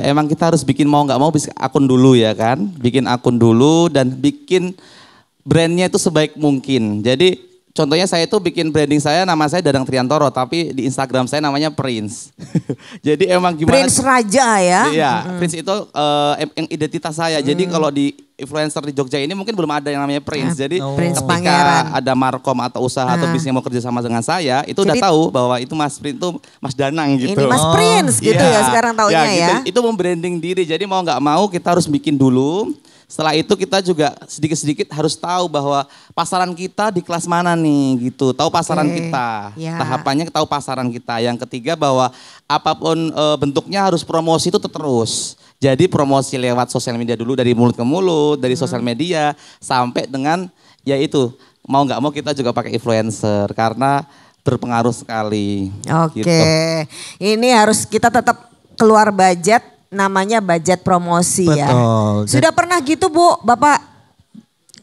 Emang kita harus bikin mau nggak mau akun dulu ya kan. Bikin akun dulu dan bikin brandnya itu sebaik mungkin. Jadi contohnya saya itu bikin branding saya, nama saya Dadang Triantoro, tapi di Instagram saya namanya Prince. Jadi emang gimana? Prince Raja ya? Iya, Prince itu yang identitas saya. Jadi kalau di influencer di Jogja ini mungkin belum ada yang namanya Prince. Jadi Prince ketika Pangeran. ada markom atau usaha atau bisnis yang mau kerja sama dengan saya, itu udah tahu bahwa itu Mas Prince itu Mas Danang gitu. Ini Mas Prince gitu ya sekarang taunya ya. Gitu. Itu membranding diri. Jadi mau nggak mau kita harus bikin dulu. Setelah itu kita juga sedikit-sedikit harus tahu bahwa pasaran kita di kelas mana nih gitu. Tahu pasaran kita. Tahapannya tahu pasaran kita. Yang ketiga bahwa apapun bentuknya harus promosi itu terus. Jadi promosi lewat sosial media dulu dari mulut ke mulut, dari sosial media sampai dengan ya itu mau nggak mau kita juga pakai influencer karena berpengaruh sekali. Oke, gitu. Ini harus kita tetap keluar budget. Namanya budget promosi. Betul. Ya. Sudah pernah gitu Bu, Bapak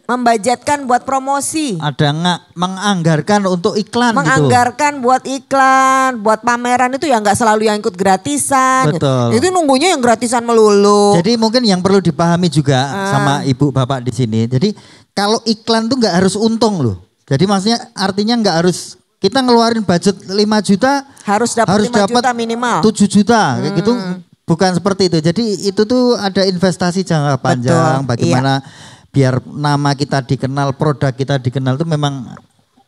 membudgetkan buat promosi? Ada nggak menganggarkan untuk iklan menganggarkan buat iklan, buat pameran itu ya nggak selalu yang ikut gratisan. Betul. Itu nunggunya yang gratisan melulu. Jadi mungkin yang perlu dipahami juga sama Ibu Bapak di sini. Jadi kalau iklan tuh nggak harus untung loh. Jadi maksudnya artinya nggak harus kita ngeluarin budget 5 juta harus dapat 5 juta minimal. 7 juta kayak gitu. Bukan seperti itu. Jadi itu tuh ada investasi jangka panjang. Bagaimana biar nama kita dikenal, produk kita dikenal itu memang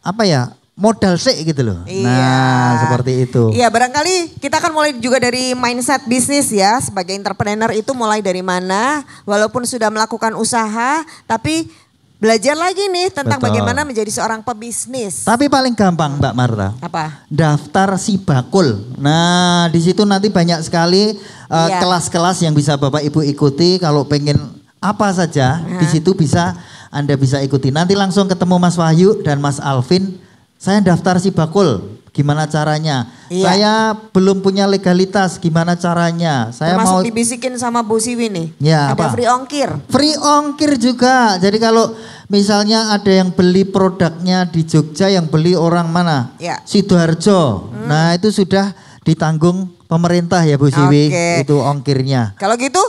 apa ya modal sih gitu loh. Nah seperti itu. Iya barangkali kita akan mulai juga dari mindset bisnis ya. Sebagai entrepreneur itu mulai dari mana. Walaupun sudah melakukan usaha tapi belajar lagi nih tentang bagaimana menjadi seorang pebisnis. Tapi paling gampang Mbak Marta. Apa? Daftar Sibakul. Nah di situ nanti banyak sekali kelas-kelas yang bisa Bapak Ibu ikuti. Kalau pengen apa saja di situ Anda bisa ikuti. Nanti langsung ketemu Mas Wahyu dan Mas Alvin. Saya daftar Sibakul. Gimana caranya? Saya belum punya legalitas. Gimana caranya? Saya termasuk dibisikin sama Bu Siwi nih. Ya, ada free ongkir. Free ongkir juga. Jadi kalau misalnya ada yang beli produknya di Jogja, yang beli orang mana? Sidoarjo. Nah itu sudah ditanggung pemerintah ya Bu Siwi. Itu ongkirnya. Kalau gitu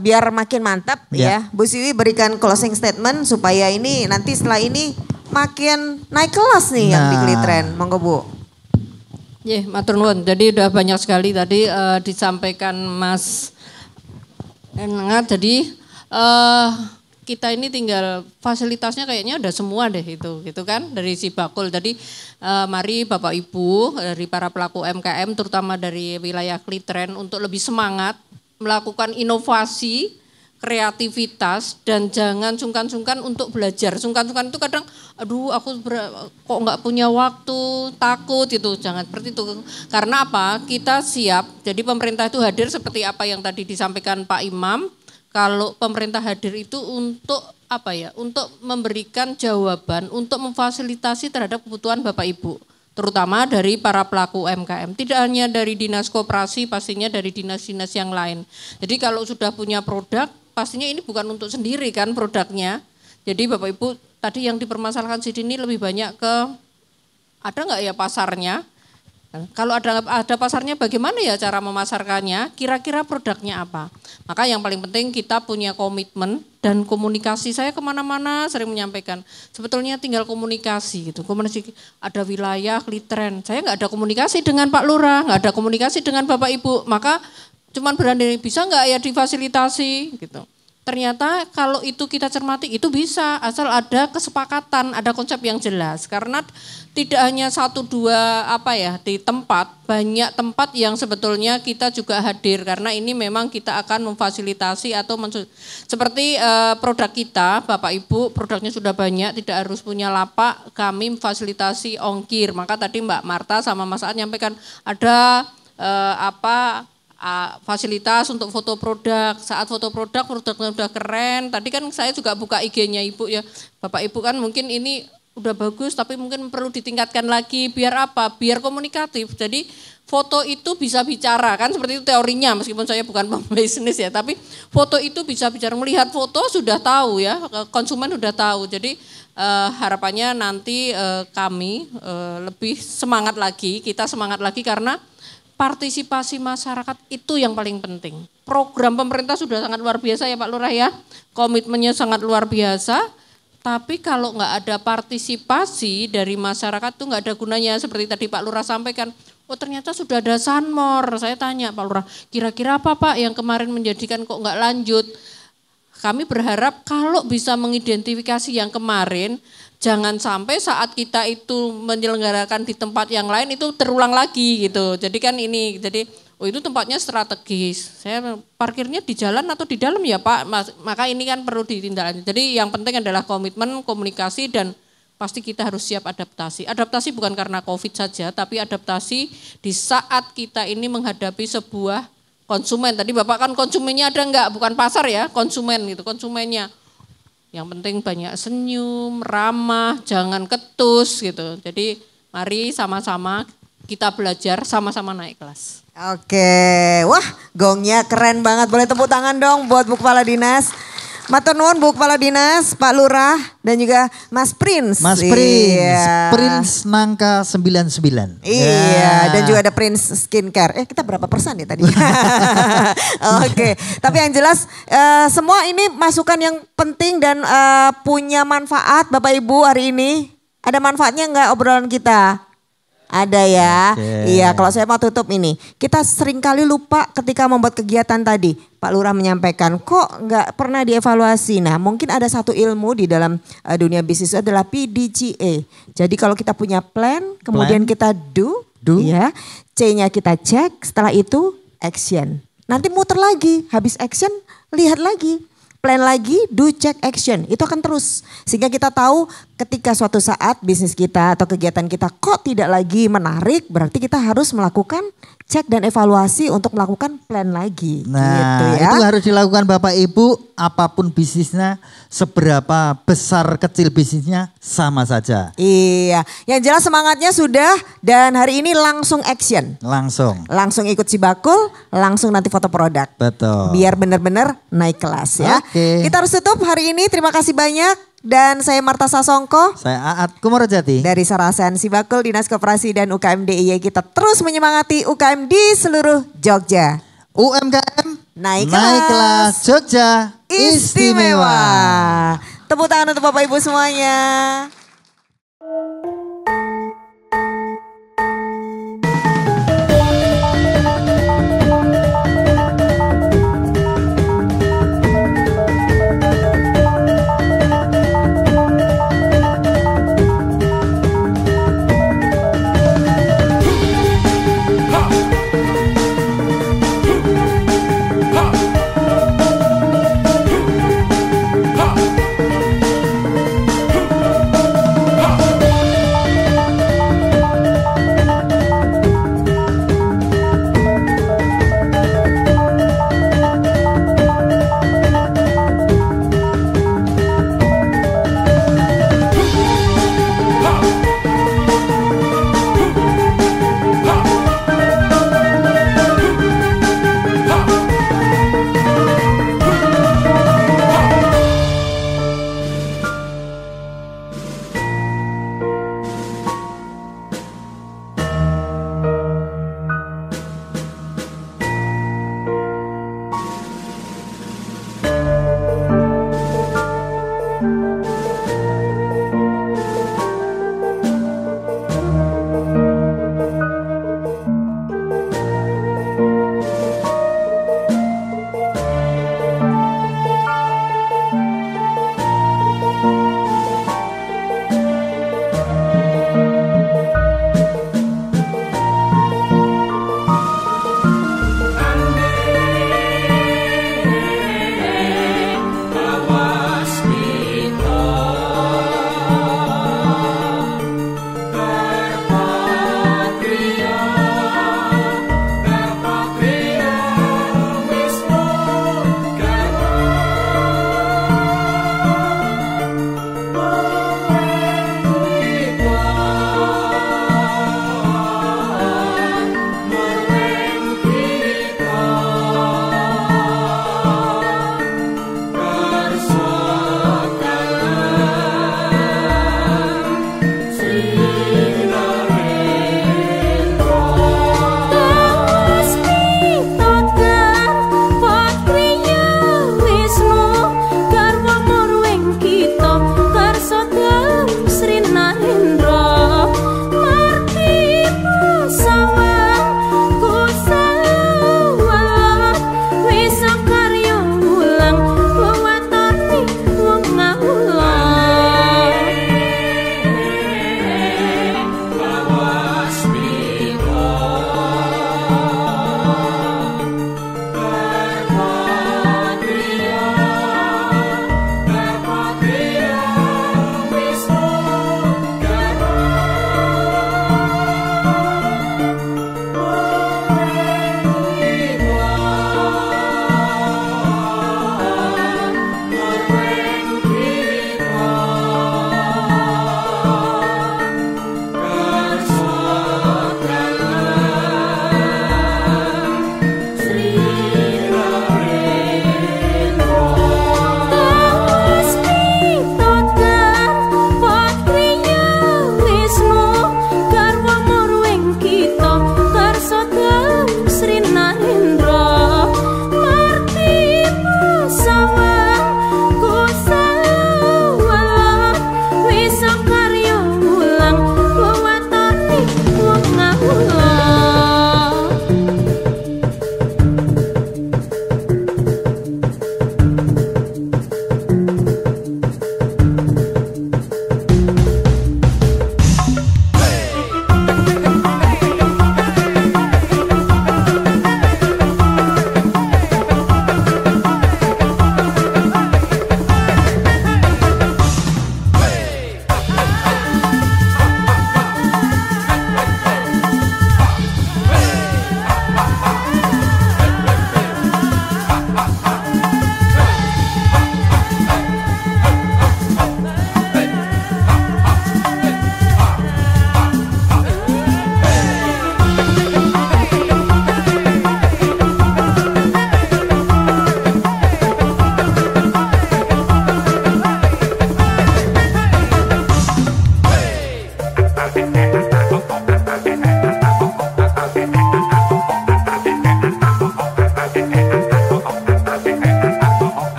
biar makin mantap ya. Bu Siwi berikan closing statement supaya ini nanti setelah ini makin naik kelas nih yang di Klitren. Monggo Bu. Matur nuwun. Jadi udah banyak sekali tadi disampaikan Mas Engat. Jadi kita ini tinggal fasilitasnya kayaknya udah semua deh itu gitu kan dari Sibakul. Jadi mari Bapak Ibu dari para pelaku UMKM terutama dari wilayah Klitren untuk lebih semangat melakukan inovasi, kreativitas dan jangan sungkan-sungkan untuk belajar. Sungkan-sungkan itu kadang aduh aku kok nggak punya waktu, takut itu. Jangan seperti itu. Karena apa? Kita siap. Jadi pemerintah itu hadir seperti apa yang tadi disampaikan Pak Imam. Kalau pemerintah hadir itu untuk apa ya? Untuk memberikan jawaban, untuk memfasilitasi terhadap kebutuhan Bapak Ibu, terutama dari para pelaku UMKM. Tidak hanya dari dinas koperasi, pastinya dari dinas-dinas yang lain. Jadi kalau sudah punya produk, pastinya ini bukan untuk sendiri kan produknya. Jadi Bapak Ibu tadi yang dipermasalahkan di sini lebih banyak ke ada nggak ya pasarnya? Kalau ada pasarnya bagaimana ya cara memasarkannya, kira-kira produknya apa. Maka yang paling penting kita punya komitmen dan komunikasi. Saya kemana-mana sering menyampaikan, sebetulnya tinggal komunikasi gitu. Komunikasi ada wilayah Klitren, saya nggak ada komunikasi dengan Pak Lurah, nggak ada komunikasi dengan Bapak Ibu, maka cuman berani bisa nggak ya difasilitasi gitu. Ternyata kalau itu kita cermati itu bisa asal ada kesepakatan, ada konsep yang jelas. Karena tidak hanya satu dua apa ya di tempat, banyak tempat yang sebetulnya kita juga hadir karena ini memang kita akan memfasilitasi atau seperti produk kita, Bapak Ibu, produknya sudah banyak, tidak harus punya lapak, kami memfasilitasi ongkir. Maka tadi Mbak Marta sama Mas Aan nyampaikan ada fasilitas untuk foto produk. Saat foto produk, produknya udah keren. Tadi kan saya juga buka IG-nya Ibu ya. Bapak Ibu kan mungkin ini udah bagus tapi mungkin perlu ditingkatkan lagi. Biar apa? Biar komunikatif. Jadi foto itu bisa bicara kan seperti itu teorinya meskipun saya bukan pembisnis ya. Tapi foto itu bisa bicara. Melihat foto sudah tahu ya, konsumen sudah tahu. Jadi harapannya nanti kami lebih semangat lagi, kita semangat lagi karena partisipasi masyarakat itu yang paling penting. Program pemerintah sudah sangat luar biasa ya Pak Lurah ya. Komitmennya sangat luar biasa. Tapi kalau nggak ada partisipasi dari masyarakat tuh nggak ada gunanya. Seperti tadi Pak Lurah sampaikan, oh ternyata sudah ada Sanmor. Saya tanya Pak Lurah, kira-kira apa Pak yang kemarin menjadikan kok nggak lanjut? Kami berharap kalau bisa mengidentifikasi yang kemarin, jangan sampai saat kita itu menyelenggarakan di tempat yang lain itu terulang lagi gitu. Jadi kan ini, jadi oh itu tempatnya strategis. Saya parkirnya di jalan atau di dalam ya Pak, maka ini kan perlu ditindaklanjuti. Jadi yang penting adalah komitmen, komunikasi dan pasti kita harus siap adaptasi. Adaptasi bukan karena COVID saja, tapi adaptasi di saat kita ini menghadapi sebuah konsumen. Tadi Bapak kan konsumennya ada enggak? Bukan pasar ya, konsumen gitu, konsumennya. Yang penting banyak senyum, ramah, jangan ketus gitu. Jadi mari sama-sama kita belajar, sama-sama naik kelas. Oke, wah gongnya keren banget. Boleh tepuk tangan dong buat Bu Kepala Dinas. Matur nuwun Bu Kepala Dinas, Pak Lurah dan juga Mas Prince. Mas Prince, iya. Prince Nangka 99. Iya, dan juga ada Prince Skincare. Kita berapa persen ya tadi? Oke, tapi yang jelas semua ini masukan yang penting dan punya manfaat Bapak Ibu hari ini. Ada manfaatnya enggak obrolan kita? Ada ya, iya kalau saya mau tutup ini. Kita seringkali lupa ketika membuat kegiatan tadi. Pak Lurah menyampaikan kok nggak pernah dievaluasi. Nah mungkin ada satu ilmu di dalam dunia bisnis adalah PDCA. Jadi kalau kita punya plan, kemudian kita do. Ya, C-nya kita cek, setelah itu action. Nanti muter lagi, habis action lihat lagi. Plan lagi, do, check, action. Itu akan terus. Sehingga kita tahu ketika suatu saat bisnis kita atau kegiatan kita kok tidak lagi menarik, berarti kita harus melakukan cek dan evaluasi untuk melakukan plan lagi. Nah gitu ya. itu harus dilakukan Bapak Ibu, apapun bisnisnya, seberapa besar kecil bisnisnya sama saja. Iya, yang jelas semangatnya sudah dan hari ini langsung action. Langsung ikut Sibakul, langsung nanti foto produk. Betul. Biar benar-benar naik kelas ya. Kita harus tutup hari ini, terima kasih banyak. Dan saya Marta Sasongko. Saya Aat Kumorojati. Dari Sarasan Sibakul, Dinas Koperasi dan UKM DIY, kita terus menyemangati UKM di seluruh Jogja. UMKM naik kelas Jogja istimewa. Tepuk tangan untuk Bapak Ibu semuanya.